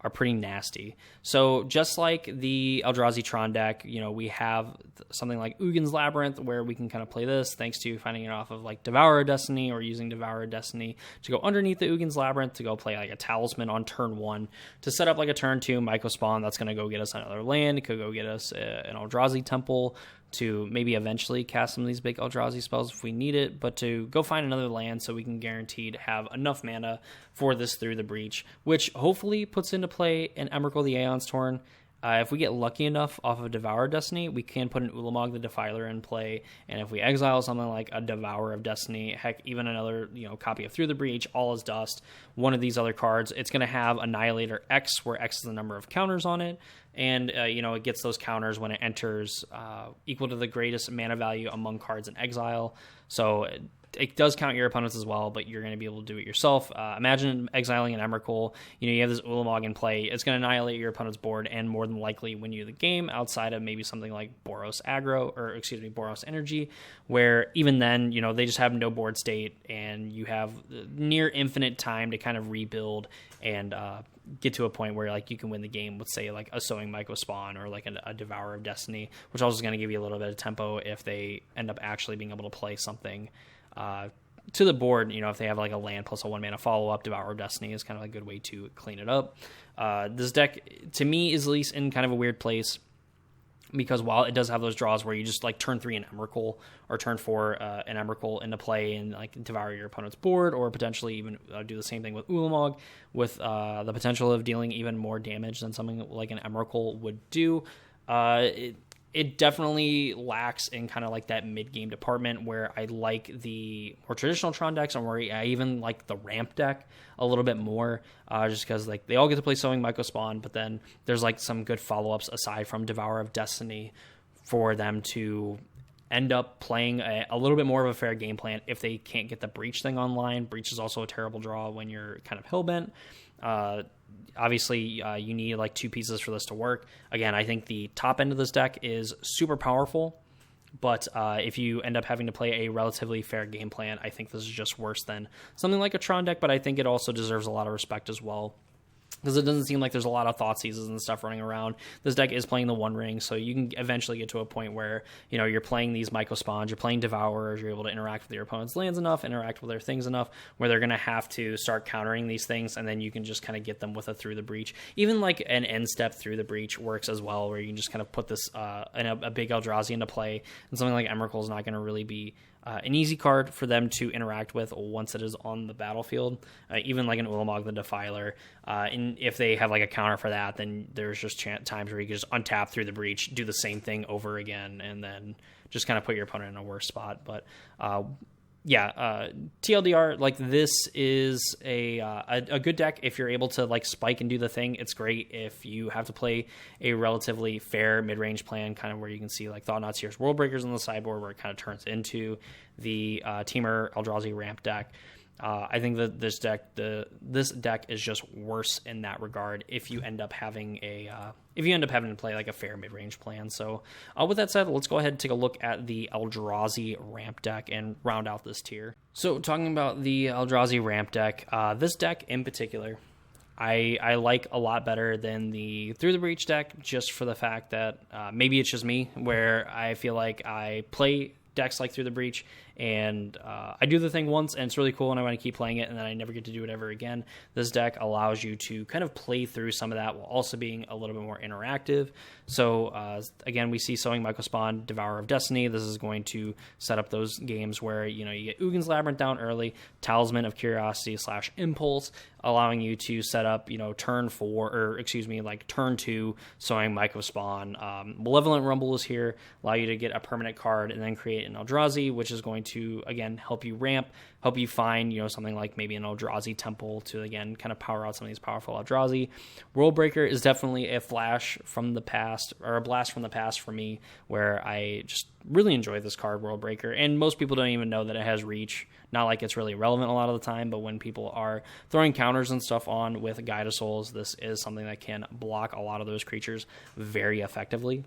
Speaker 1: are pretty nasty. So just like the Eldrazi Tron deck, we have something like Ugin's Labyrinth, where we can kind of play this thanks to finding it off of like Devourer of Destiny, or using Devourer of Destiny to go underneath the Ugin's Labyrinth to go play like a Talisman on turn 1 to set up like a turn 2 Myco Spawn that's going to go get us another land. It could go get us an Eldrazi Temple to maybe eventually cast some of these big Eldrazi spells if we need it, but to go find another land so we can guaranteed have enough mana for this Through the Breach, which hopefully puts into play an Emrakul the Aeon's Torn. If we get lucky enough off of Devourer of Destiny, we can put an Ulamog the Defiler in play, and if we exile something like a Devourer of Destiny, heck, even another copy of Through the Breach, All is Dust, one of these other cards, it's going to have Annihilator X, where X is the number of counters on it, and it gets those counters when it enters equal to the greatest mana value among cards in exile. So it does count your opponents as well, but you're going to be able to do it yourself. Imagine exiling an Emrakul. You have this Ulamog in play. It's going to annihilate your opponent's board and more than likely win you the game, outside of maybe something like Boros Energy, where even then, they just have no board state, and you have near infinite time to kind of rebuild and get to a point where like you can win the game with, say, like a Sowing Myco Spawn, or like a Devourer of Destiny, which also is going to give you a little bit of tempo if they end up actually being able to play something to the board. If they have like a land plus a 1-mana follow-up, Devourer of Destiny is kind of a good way to clean it up. This deck, to me, is at least in kind of a weird place, because while it does have those draws where you just like turn 3 an Emrakul, or turn 4 an Emrakul into play and like devour your opponent's board, or potentially even do the same thing with Ulamog, with the potential of dealing even more damage than something like an Emrakul would do. It definitely lacks in kind of like that mid-game department, where I like the more traditional Tron decks, and where I even like the ramp deck a little bit more, just because like they all get to play Sowing Myco Spawn, but then there's like some good follow-ups aside from Devourer of Destiny for them to end up playing a little bit more of a fair game plan if they can't get the Breach thing online. Breach is also a terrible draw when you're kind of hellbent. Obviously, you need like 2 pieces for this to work. Again, I think the top end of this deck is super powerful, but if you end up having to play a relatively fair game plan, I think this is just worse than something like a Tron deck, but I think it also deserves a lot of respect as well, because it doesn't seem like there's a lot of Thoughtseizes and stuff running around. This deck is playing the One Ring, so you can eventually get to a point where, you're playing these Myco Spawns, you're playing Devourers, you're able to interact with your opponent's lands enough, interact with their things enough, where they're going to have to start countering these things, and then you can just kind of get them with a Through the Breach. Even like an end step Through the Breach works as well, where you can just kind of put this a big Eldrazi into play, and something like Emrakul is not going to really be an easy card for them to interact with once it is on the battlefield. Even like an Ulamog the Defiler, and if they have like a counter for that, then there's just times where you can just untap Through the Breach, do the same thing over again, and then just kind of put your opponent in a worse spot. But TLDR, like, this is a good deck if you're able to like spike and do the thing. It's great if you have to play a relatively fair mid-range plan, kind of where you can see like Thought-Knot Seer's World Breakers on the sideboard, where it kind of turns into the Temur Eldrazi ramp deck. I think that this deck is just worse in that regard if you end up having to play like a fair mid-range plan. So with that said, let's go ahead and take a look at the Eldrazi ramp deck and round out this tier. So talking about the Eldrazi ramp deck, this deck in particular, I like a lot better than the Through the Breach deck, just for the fact that maybe it's just me, where I feel like I play decks like Through the Breach, and I do the thing once, and it's really cool, and I want to keep playing it, and then I never get to do it ever again. This deck allows you to kind of play through some of that while also being a little bit more interactive. So, again, we see Sowing Mycospawn, Devourer of Destiny. This is going to set up those games where, you get Ugin's Labyrinth down early, Talisman of Curiosity / Impulse, allowing you to set up, turn 2, Sowing Mycospawn. Malevolent Rumble is here, allow you to get a permanent card and then create an Eldrazi, which is going to, again, help you ramp, help you find, something like maybe an Eldrazi Temple to, again, kind of power out some of these powerful Eldrazi. World Breaker is definitely a flash from the past, or a blast from the past for me, where I just really enjoy this card, World Breaker, and most people don't even know that it has reach. Not like it's really relevant a lot of the time, but when people are throwing counters and stuff on with Guide of Souls, this is something that can block a lot of those creatures very effectively.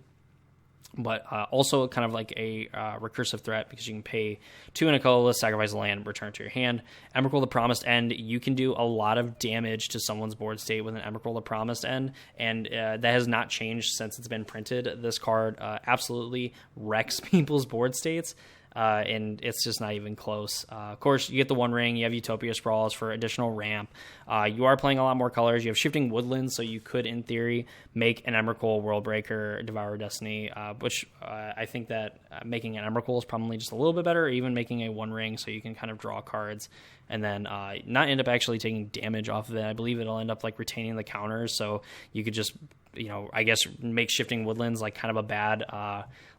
Speaker 1: But also kind of like a recursive threat, because you can pay 2 and a colorless, sacrifice a land, return it to your hand. Emrakul the Promised End, you can do a lot of damage to someone's board state with an Emrakul the Promised End, and that has not changed since it's been printed. This card absolutely wrecks people's board states. And it's just not even close. Of course, you get the One Ring, you have Utopia Sprawls for additional ramp. You are playing a lot more colors. You have Shifting Woodlands, so you could, in theory, make an Emrakul, World Breaker, Devourer Destiny, which I think that making an Emrakul is probably just a little bit better, or even making a One Ring so you can kind of draw cards and then not end up actually taking damage off of it. I believe it'll end up like retaining the counters, so you could just, I guess make Shifting Woodlands like kind of a bad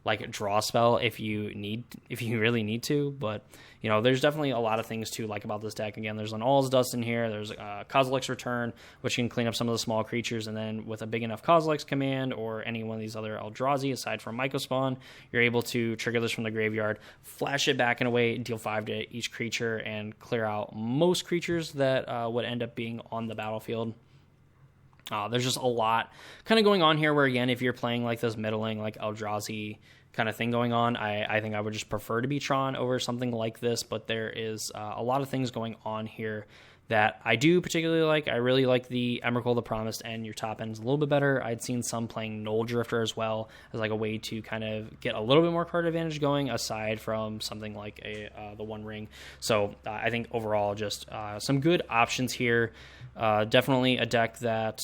Speaker 1: like draw spell if you really need to. But there's definitely a lot of things to like about this deck. Again, there's an All's Dust in here. There's Kozilek's Return, which can clean up some of the small creatures, and then with a big enough Kozilek's command or any one of these other Eldrazi aside from Mycospawn, you're able to trigger this from the graveyard, flash it back in a way, deal 5 to each creature, and clear out most creatures that would end up being on the battlefield. There's just a lot kind of going on here where, again, if you're playing like this middling, like Eldrazi kind of thing going on, I think I would just prefer to be Tron over something like this. But there is a lot of things going on here that I do particularly like. I really like the Emrakul the Promised End. Your top end is a little bit better. I'd seen some playing Null Drifter as well as like a way to kind of get a little bit more card advantage going, aside from something like the One Ring. So I think overall just some good options here. Definitely a deck that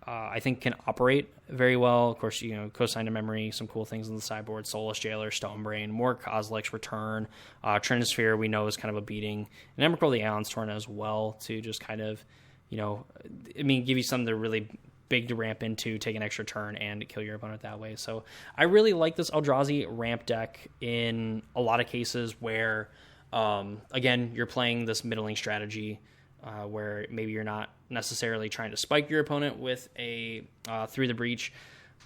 Speaker 1: I think can operate very well. Of course, Cosign to Memory, some cool things on the sideboard, Soulless Jailer, Stonebrain, more Kozilek's Return, Trinisphere we know is kind of a beating, and Emrakul the Aeon's Torn as well, to just kind of, give you something to really big to ramp into, take an extra turn, and kill your opponent that way. So I really like this Eldrazi ramp deck in a lot of cases where, again, you're playing this middling strategy, where maybe you're not necessarily trying to spike your opponent with a Through the Breach,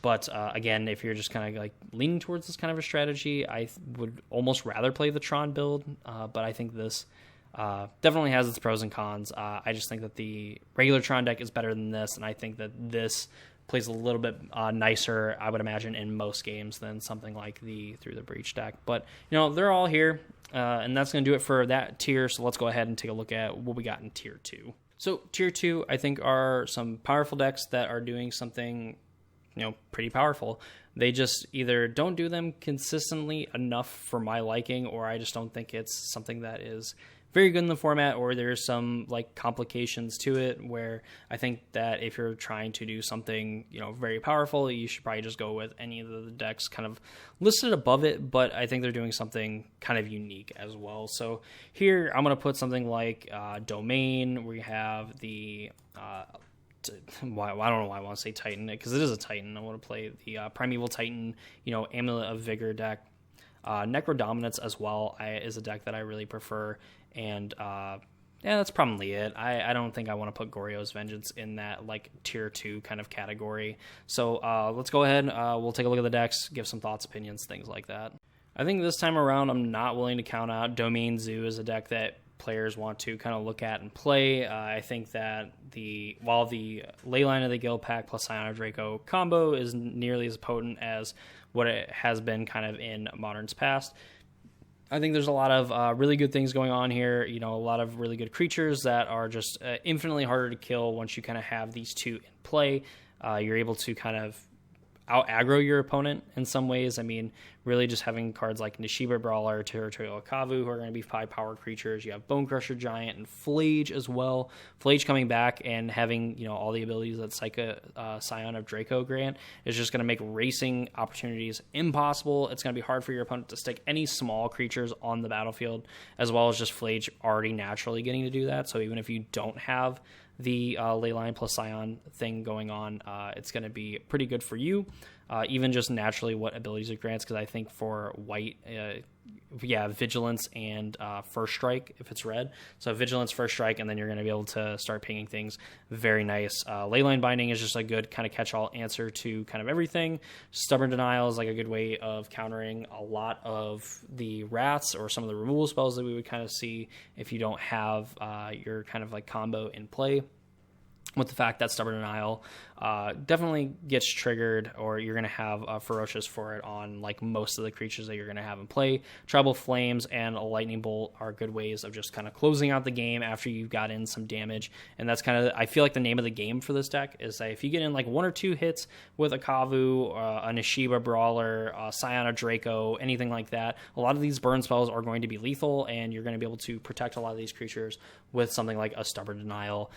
Speaker 1: but again, if you're just kind of like leaning towards this kind of a strategy, I would almost rather play the Tron build, but I think this definitely has its pros and cons. I just think that the regular Tron deck is better than this, and I think that this plays a little bit nicer, I would imagine, in most games than something like the Through the Breach deck. But, they're all here, and that's going to do it for that tier, so let's go ahead and take a look at what we got in Tier 2. So Tier 2, I think, are some powerful decks that are doing something, pretty powerful. They just either don't do them consistently enough for my liking, or I just don't think it's something that is very good in the format, or there's some like complications to it where I think that if you're trying to do something, very powerful, you should probably just go with any of the decks kind of listed above it, but I think they're doing something kind of unique as well. So here I'm going to put something like Domain. We have the I don't know why I want to say Titan, because it is a Titan. I want to play the Primeval Titan, Amulet of Vigor deck. Necrodominance as well is a deck that I really prefer, and that's probably it. I don't think I want to put Goryo's Vengeance in that like tier 2 kind of category. So let's go ahead. We'll take a look at the decks, give some thoughts, opinions, things like that. I think this time around I'm not willing to count out Domain Zoo as a deck that players want to kind of look at and play. I think that while the Leyline of the Guild Pack plus Scion of Draco combo is nearly as potent as what it has been kind of in Modern's past, I think there's a lot of really good things going on here. A lot of really good creatures that are just infinitely harder to kill once you kind of have these two in play. You're able to kind of out aggro your opponent in some ways. I mean, really just having cards like Nishiba Brawler, Territorial Akavu, who are going to be 5 power creatures. You have Bone Crusher Giant and Flage as well. Flage coming back and having, all the abilities that Scion of Draco grant is just going to make racing opportunities impossible. It's going to be hard for your opponent to stick any small creatures on the battlefield, as well as just Flage already naturally getting to do that. So even if you don't have the Leyline plus Scion thing going on, it's going to be pretty good for you. Even just naturally what abilities it grants, because I think for white, Vigilance and First Strike if it's red. So Vigilance, First Strike, and then you're going to be able to start pinging things. Very nice. Leyline Binding is just a good kind of catch-all answer to kind of everything. Stubborn Denial is like a good way of countering a lot of the wraths or some of the removal spells that we would kind of see if you don't have your kind of like combo in play. With the fact that Stubborn Denial definitely gets triggered, or you're going to have Ferocious for it on like most of the creatures that you're going to have in play. Tribal Flames and a Lightning Bolt are good ways of just kind of closing out the game after you've got in some damage. And that's kind of, I feel like the name of the game for this deck is that if you get in like 1 or 2 hits with a Kavu, a Nishiba Brawler, Scion of Draco, anything like that, a lot of these burn spells are going to be lethal, and you're going to be able to protect a lot of these creatures with something like a Stubborn Denial.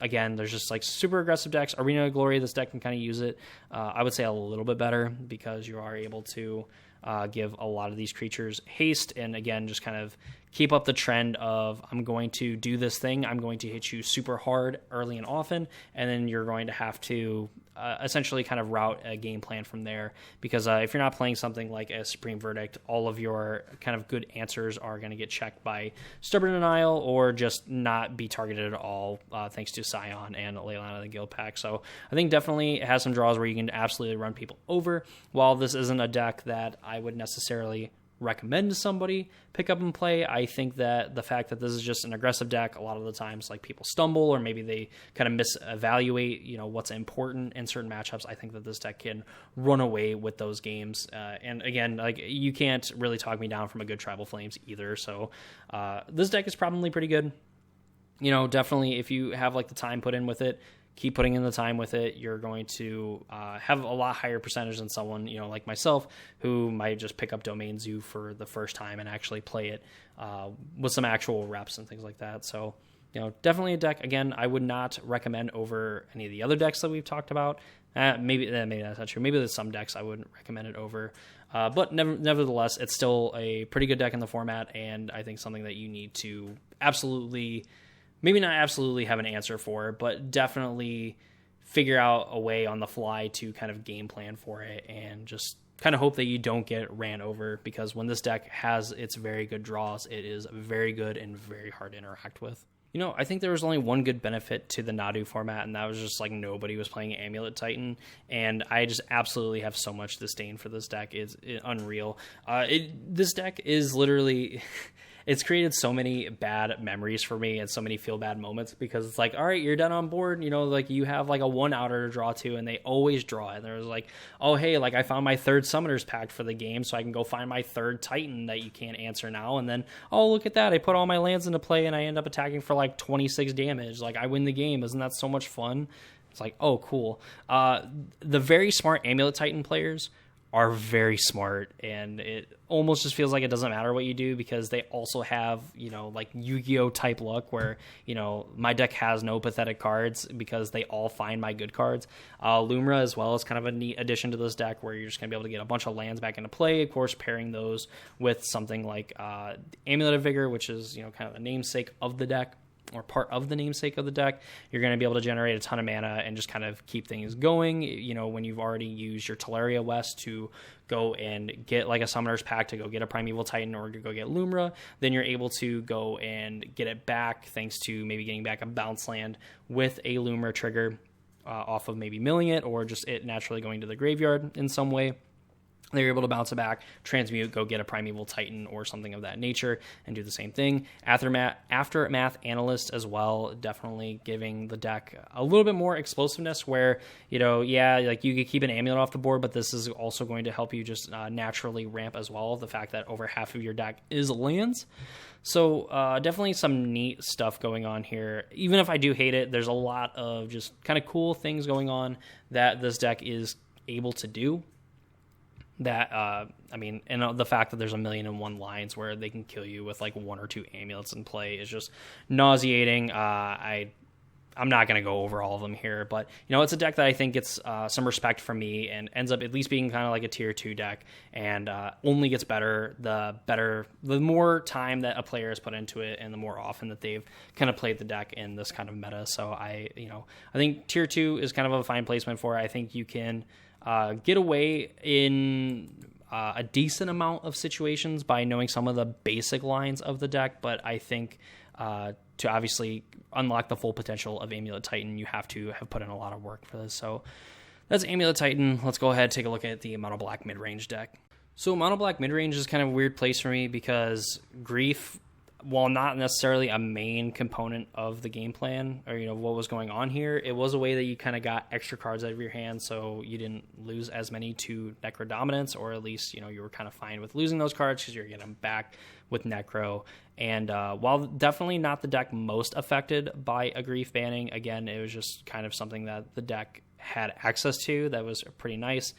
Speaker 1: Again, there's just like super aggressive decks. Arena of Glory, this deck can kind of use it. I would say a little bit better, because you are able to give a lot of these creatures haste, and again, just kind of keep up the trend of, I'm going to do this thing, I'm going to hit you super hard early and often, and then you're going to have to essentially kind of route a game plan from there, because if you're not playing something like a Supreme Verdict, all of your kind of good answers are going to get checked by Stubborn Denial, or just not be targeted at all, thanks to Scion and Leyline of the Guild Pack. So I think definitely it has some draws where you can absolutely run people over. While this isn't a deck that I would necessarily recommend to somebody pick up and play, I think that the fact that this is just an aggressive deck, a lot of the times like people stumble, or maybe they kind of misevaluate what's important in certain matchups. I think that this deck can run away with those games, and again, like, you can't really talk me down from a good Tribal Flames either. So this deck is probably pretty good. Definitely if you have like the time put in with it, keep putting in the time with it, you're going to have a lot higher percentage than someone, like myself, who might just pick up Domain Zoo for the first time and actually play it with some actual reps and things like that. So, definitely a deck. Again, I would not recommend over any of the other decks that we've talked about. Maybe that's not true. Maybe there's some decks I wouldn't recommend it over. But nevertheless, it's still a pretty good deck in the format, and I think something that you need to absolutely, maybe not absolutely have an answer for, but definitely figure out a way on the fly to kind of game plan for it, and just kind of hope that you don't get ran over, because when this deck has its very good draws, it is very good and very hard to interact with. I think there was only one good benefit to the Nadu format, and that was just like nobody was playing Amulet Titan, and I just absolutely have so much disdain for this deck. It's unreal. This deck is literally... It's created so many bad memories for me and so many feel bad moments, because it's like, all right, you're done on board, like you have like a 1-outer to draw to, and they always draw it. And there's like, oh, hey, like I found my 3rd Summoners Pact for the game, so I can go find my 3rd Titan that you can't answer now. And then, oh, look at that, I put all my lands into play and I end up attacking for like 26 damage. Like, I win the game. Isn't that so much fun? It's like, oh, cool. The very smart Amulet Titan players are very smart, and it almost just feels like it doesn't matter what you do because they also have, like Yu-Gi-Oh type luck where, my deck has no pathetic cards because they all find my good cards. Lumra as well is kind of a neat addition to this deck where you're just going to be able to get a bunch of lands back into play. Of course, pairing those with something like Amulet of Vigor, which is, kind of the namesake of the deck, or part of the namesake of the deck. You're going to be able to generate a ton of mana and just kind of keep things going. When you've already used your Teleria West to go and get like a Summoner's Pack to go get a Primeval Titan or to go get Lumra, then you're able to go and get it back thanks to maybe getting back a bounce land with a Lumra trigger off of maybe milling it or just it naturally going to the graveyard in some way. They're able to bounce it back, transmute, go get a Primeval Titan or something of that nature, and do the same thing. Aftermath Analyst as well, definitely giving the deck a little bit more explosiveness where, like you could keep an Amulet off the board, but this is also going to help you just naturally ramp as well, the fact that over half of your deck is lands. So definitely some neat stuff going on here. Even if I do hate it, there's a lot of just kind of cool things going on that this deck is able to do. That, and the fact that there's 1,000,001 lines where they can kill you with like 1 or 2 amulets in play is just nauseating. I'm not going to go over all of them here, but, it's a deck that I think gets some respect from me and ends up at least being kind of like a tier 2 deck and only gets better the more time that a player has put into it and the more often that they've kind of played the deck in this kind of meta. So I think tier 2 is kind of a fine placement for it. I think you can get away in a decent amount of situations by knowing some of the basic lines of the deck, but I think to obviously unlock the full potential of Amulet Titan, you have to have put in a lot of work for this. So that's Amulet Titan. Let's go ahead and take a look at the Mono Black midrange deck. So Mono Black midrange is kind of a weird place for me because Grief, while not necessarily a main component of the game plan or, what was going on here, it was a way that you kind of got extra cards out of your hand so you didn't lose as many to Necro Dominance, or at least, you were kind of fine with losing those cards because you're getting them back with Necro. And while definitely not the deck most affected by a Grief banning, again, it was just kind of something that the deck had access to that was pretty nice.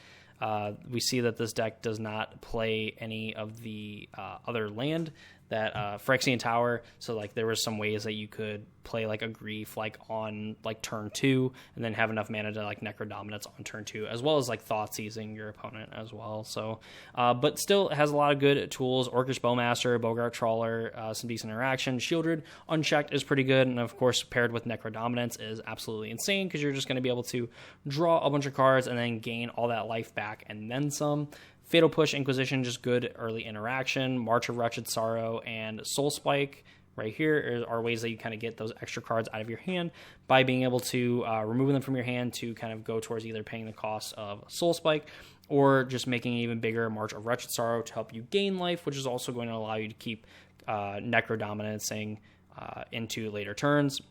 Speaker 1: We see that this deck does not play any of the other land that Phyrexian Tower, so like there were some ways that you could play like a Grief like on like turn 2 and then have enough mana to like Necro Dominance on turn 2, as well as like Thought Seizing your opponent as well. So but still has a lot of good tools. Orcish Bowmaster, Bogart Trawler, some decent interaction. Shieldred unchecked is pretty good, and of course paired with Necro Dominance is absolutely insane because you're just going to be able to draw a bunch of cards and then gain all that life back and then some. Fatal Push, Inquisition, just good early interaction. March of Wretched Sorrow and Soul Spike right here are ways that you kind of get those extra cards out of your hand by being able to remove them from your hand to kind of go towards either paying the cost of Soul Spike or just making an even bigger March of Wretched Sorrow to help you gain life, which is also going to allow you to keep Necro Dominancing into later turns.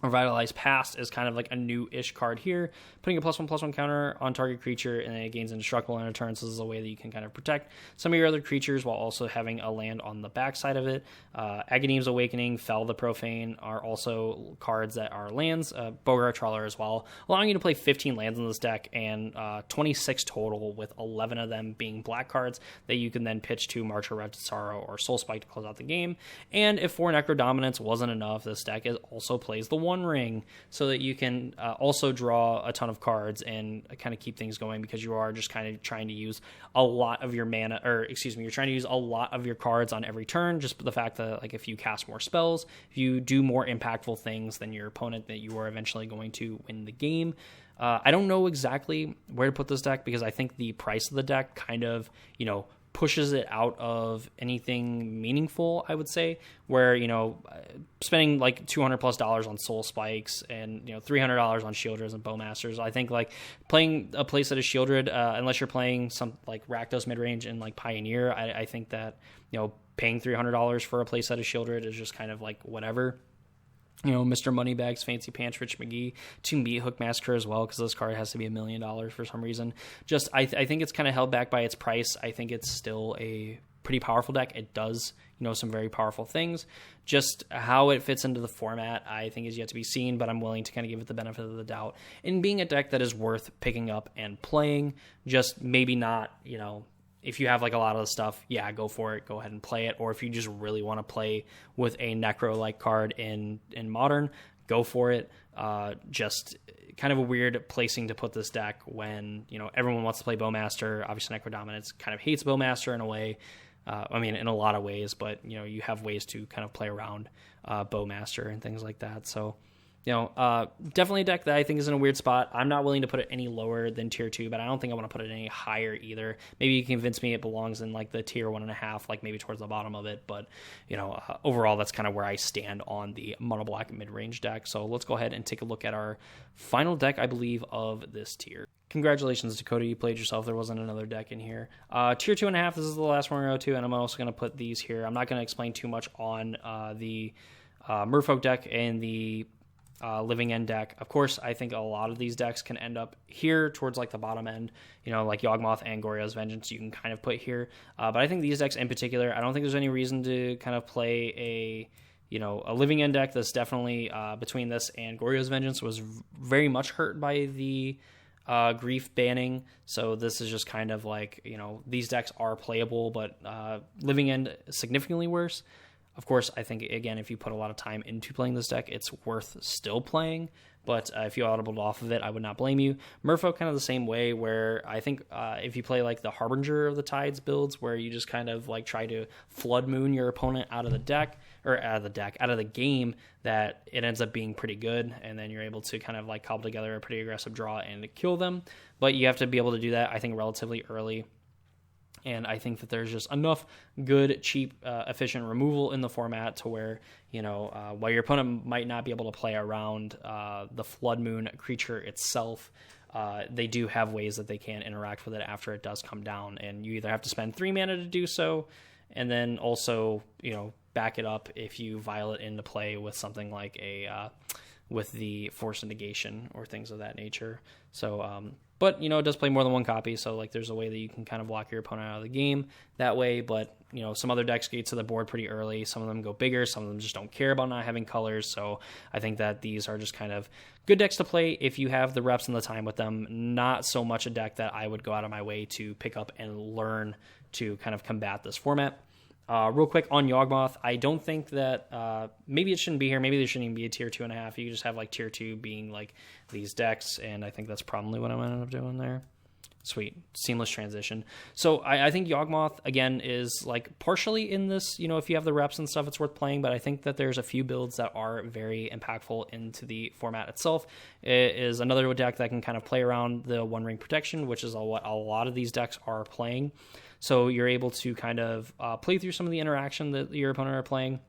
Speaker 1: Revitalized Past is kind of like a new-ish card here, putting a +1/+1 counter on target creature, and then it gains indestructible in a turn, so this is a way that you can kind of protect some of your other creatures while also having a land on the backside of it. Aghanim Awakening, Fel the Profane are also cards that are lands. Bogart Trawler as well, allowing you to play 15 lands in this deck, and 26 total, with 11 of them being black cards that you can then pitch to March of Wretched Sorrow or Soul Spike to close out the game. And if 4 Necro Dominance wasn't enough, this deck also plays the One Ring, so that you can also draw a ton of cards and kind of keep things going, because you are just kind of trying to use a lot of your mana, or excuse me, you're trying to use a lot of your cards on every turn. Just the fact that like if you cast more spells, if you do more impactful things than your opponent, that you are eventually going to win the game. I don't know exactly where to put this deck, because I think the price of the deck kind of, pushes it out of anything meaningful, I would say, where, spending like $200+ on Soul Spikes and, $300 on Shieldreds and Bowmasters. I think like playing a playset of Shieldred, unless you're playing some like Rakdos midrange and like Pioneer, I think that, paying $300 for a playset of Shieldred is just kind of like whatever. Mr. Moneybags, Fancy Pants, Rich McGee, to meet Hook Massacre as well, because this card has to be $1 million for some reason. Just, I think it's kind of held back by its price. I think it's still a pretty powerful deck. It does, some very powerful things. Just how it fits into the format, I think, is yet to be seen, but I'm willing to kind of give it the benefit of the doubt. In being a deck that is worth picking up and playing, just maybe not, if you have like a lot of the stuff, yeah, go for it. Go ahead and play it. Or if you just really want to play with a Necro-like card in Modern, go for it. Just kind of a weird placing to put this deck when, everyone wants to play Bowmaster. Obviously, Necro Dominance kind of hates Bowmaster in a way. In a lot of ways, but, you have ways to kind of play around Bowmaster and things like that. So, definitely a deck that I think is in a weird spot. I'm not willing to put it any lower than tier 2, but I don't think I want to put it any higher either. Maybe you can convince me it belongs in like the tier 1.5, like maybe towards the bottom of it. But, overall, that's kind of where I stand on the Mono Black mid-range deck. So let's go ahead and take a look at our final deck, I believe, of this tier. Congratulations, Dakota. You played yourself. There wasn't another deck in here. Tier 2.5, this is the last one we're going to go to, and I'm also going to put these here. I'm not going to explain too much on the Merfolk deck and the Living End deck. Of course, I think a lot of these decks can end up here towards like the bottom end, like Yawgmoth and Goryo's Vengeance you can kind of put here. But I think these decks in particular, I don't think there's any reason to kind of play a Living End deck that's definitely between this and Goryo's Vengeance was very much hurt by the Grief banning. So this is just kind of like, these decks are playable, but Living End significantly worse. Of course, I think, again, if you put a lot of time into playing this deck, it's worth still playing. But if you audibled off of it, I would not blame you. Merfolk kind of the same way, where I think if you play like the Harbinger of the Tides builds, where you just kind of like try to Flood Moon your opponent out of the game, that it ends up being pretty good, and then you're able to kind of like cobble together a pretty aggressive draw and kill them. But you have to be able to do that, I think, relatively early. And I think that there's just enough good, cheap, efficient removal in the format to where, while your opponent might not be able to play around the Flood Moon creature itself, they do have ways that they can interact with it after it does come down. And you either have to spend 3 mana to do so, and then also, back it up if you vial it into play with something like with the Force of Negation or things of that nature. So, but, it does play more than one copy, so, like, there's a way that you can kind of lock your opponent out of the game that way, but, some other decks get to the board pretty early. Some of them go bigger, some of them just don't care about not having colors, so I think that these are just kind of good decks to play if you have the reps and the time with them. Not so much a deck that I would go out of my way to pick up and learn to kind of combat this format. Real quick on Yawgmoth, I don't think that maybe it shouldn't be here. Maybe there shouldn't even be a tier 2.5. You can just have like tier 2 being like these decks, and I think that's probably what I'm going to end up doing there. Sweet. Seamless transition. So I think Yawgmoth, again, is like partially in this, if you have the reps and stuff, it's worth playing, but I think that there's a few builds that are very impactful into the format itself. It is another deck that can kind of play around the One Ring Protection, which is what a lot of these decks are playing. So you're able to kind of play through some of the interaction that your opponent are playing.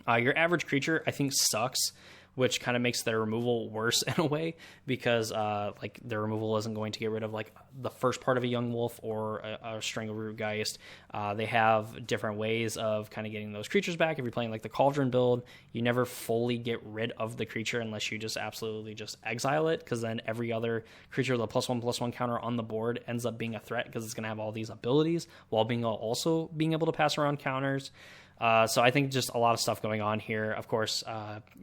Speaker 1: Your average creature, I think, sucks, which kind of makes their removal worse in a way, because like their removal isn't going to get rid of like the first part of a Young Wolf or a Strangleroot Geist. They have different ways of kind of getting those creatures back. If you're playing like the Cauldron build, you never fully get rid of the creature unless you just absolutely just exile it, because then every other creature with a +1/+1 counter on the board ends up being a threat, because it's going to have all these abilities while also being able to pass around counters. So I think just a lot of stuff going on here. Of course,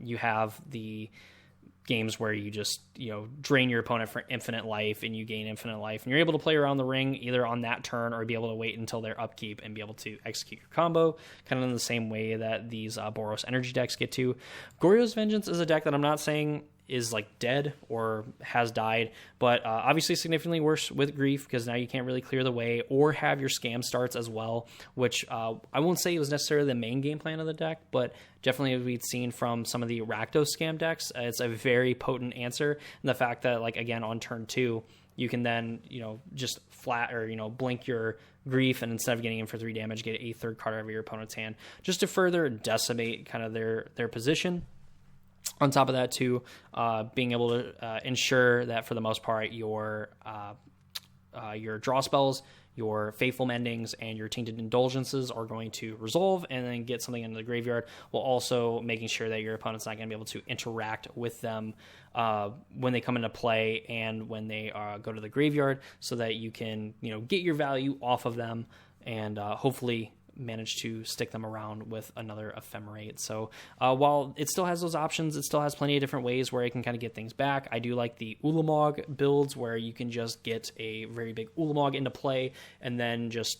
Speaker 1: you have the games where you just, drain your opponent for infinite life and you gain infinite life, and you're able to play around the ring either on that turn or be able to wait until their upkeep and be able to execute your combo, kind of in the same way that these Boros energy decks get to. Goryo's Vengeance is a deck that I'm not saying is like dead or has died, but obviously significantly worse with Grief, because now you can't really clear the way or have your scam starts as well, which I won't say it was necessarily the main game plan of the deck, but definitely we've seen from some of the Rakdos scam decks, it's a very potent answer. And the fact that, like, again, on turn 2, you can then, just flat or, blink your Grief, and instead of getting in for 3 damage, get a third card out of your opponent's hand, just to further decimate kind of their position. On top of that, too, being able to ensure that for the most part your draw spells, your Faithful Mendings, and your Tainted Indulgences are going to resolve and then get something into the graveyard, while also making sure that your opponent's not going to be able to interact with them when they come into play and when they go to the graveyard, so that you can get your value off of them and hopefully manage to stick them around with another ephemerate. So while it still has those options, it still has plenty of different ways where it can kind of get things back. I do like the Ulamog builds where you can just get a very big Ulamog into play and then just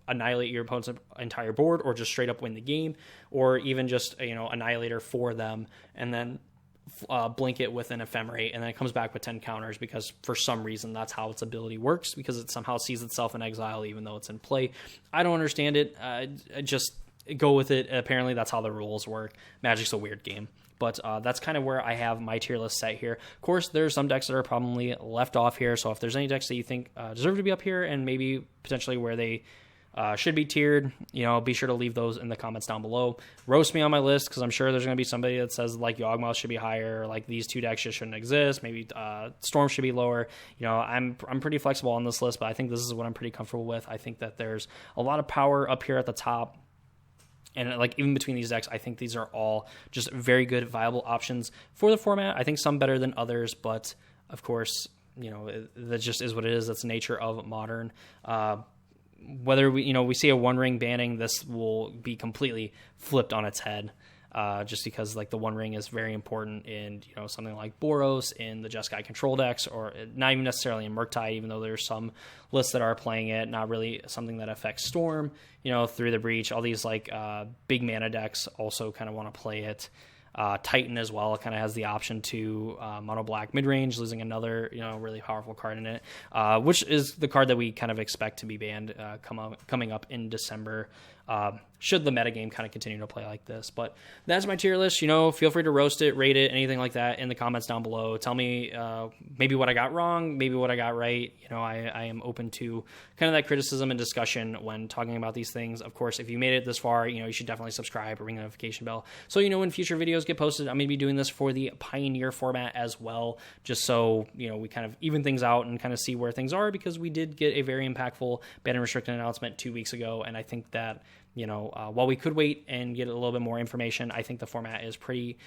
Speaker 1: annihilate your opponent's entire board, or just straight up win the game, or even just Annihilator for them and then blink it with an ephemerate, and then it comes back with 10 counters because for some reason that's how its ability works, because it somehow sees itself in exile even though it's in play. I don't understand it. Just go with it. Apparently that's how the rules work. Magic's a weird game. But that's kind of where I have my tier list set here. Of course, there are some decks that are probably left off here, so if there's any decks that you think deserve to be up here and maybe potentially where they should be tiered, be sure to leave those in the comments down below. Roast me on my list, because I'm sure there's going to be somebody that says like Yawgmoth should be higher, or like these two decks just shouldn't exist, maybe Storm should be lower. I'm pretty flexible on this list, but I think this is what I'm pretty comfortable with. I think that there's a lot of power up here at the top. And like even between these decks, I think these are all just very good, viable options for the format. I think some better than others, but of course, that just is what it is. That's the nature of Modern. Whether we see a One Ring banning, this will be completely flipped on its head. Just because like the One Ring is very important in something like Boros in the Jeskai control decks, or not even necessarily in Murktide, even though there's some lists that are playing it. Not really something that affects Storm. Through the Breach, all these like big mana decks also kind of want to play it. Titan as well kind of has the option to mono black mid range, losing another really powerful card in it, which is the card that we kind of expect to be banned coming up in December. Should the metagame kind of continue to play like this. But that's my tier list. Feel free to roast it, rate it, anything like that in the comments down below. Tell me maybe what I got wrong, maybe what I got right. I am open to kind of that criticism and discussion when talking about these things. Of course, if you made it this far, you should definitely subscribe or ring the notification bell, so when future videos get posted. I'm going to be doing this for the Pioneer format as well, just so we kind of even things out and kind of see where things are, because we did get a very impactful ban and restricted announcement 2 weeks ago, and I think that while we could wait and get a little bit more information, I think the format is pretty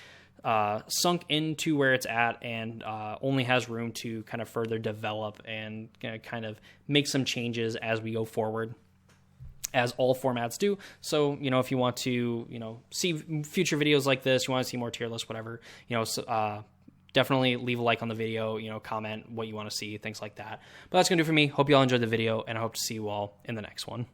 Speaker 1: sunk into where it's at, and only has room to kind of further develop and kind of make some changes as we go forward, as all formats do. So, if you want to, see future videos like this, you want to see more tier lists, whatever, definitely leave a like on the video, comment what you want to see, things like that. But that's going to do it for me. Hope you all enjoyed the video, and I hope to see you all in the next one.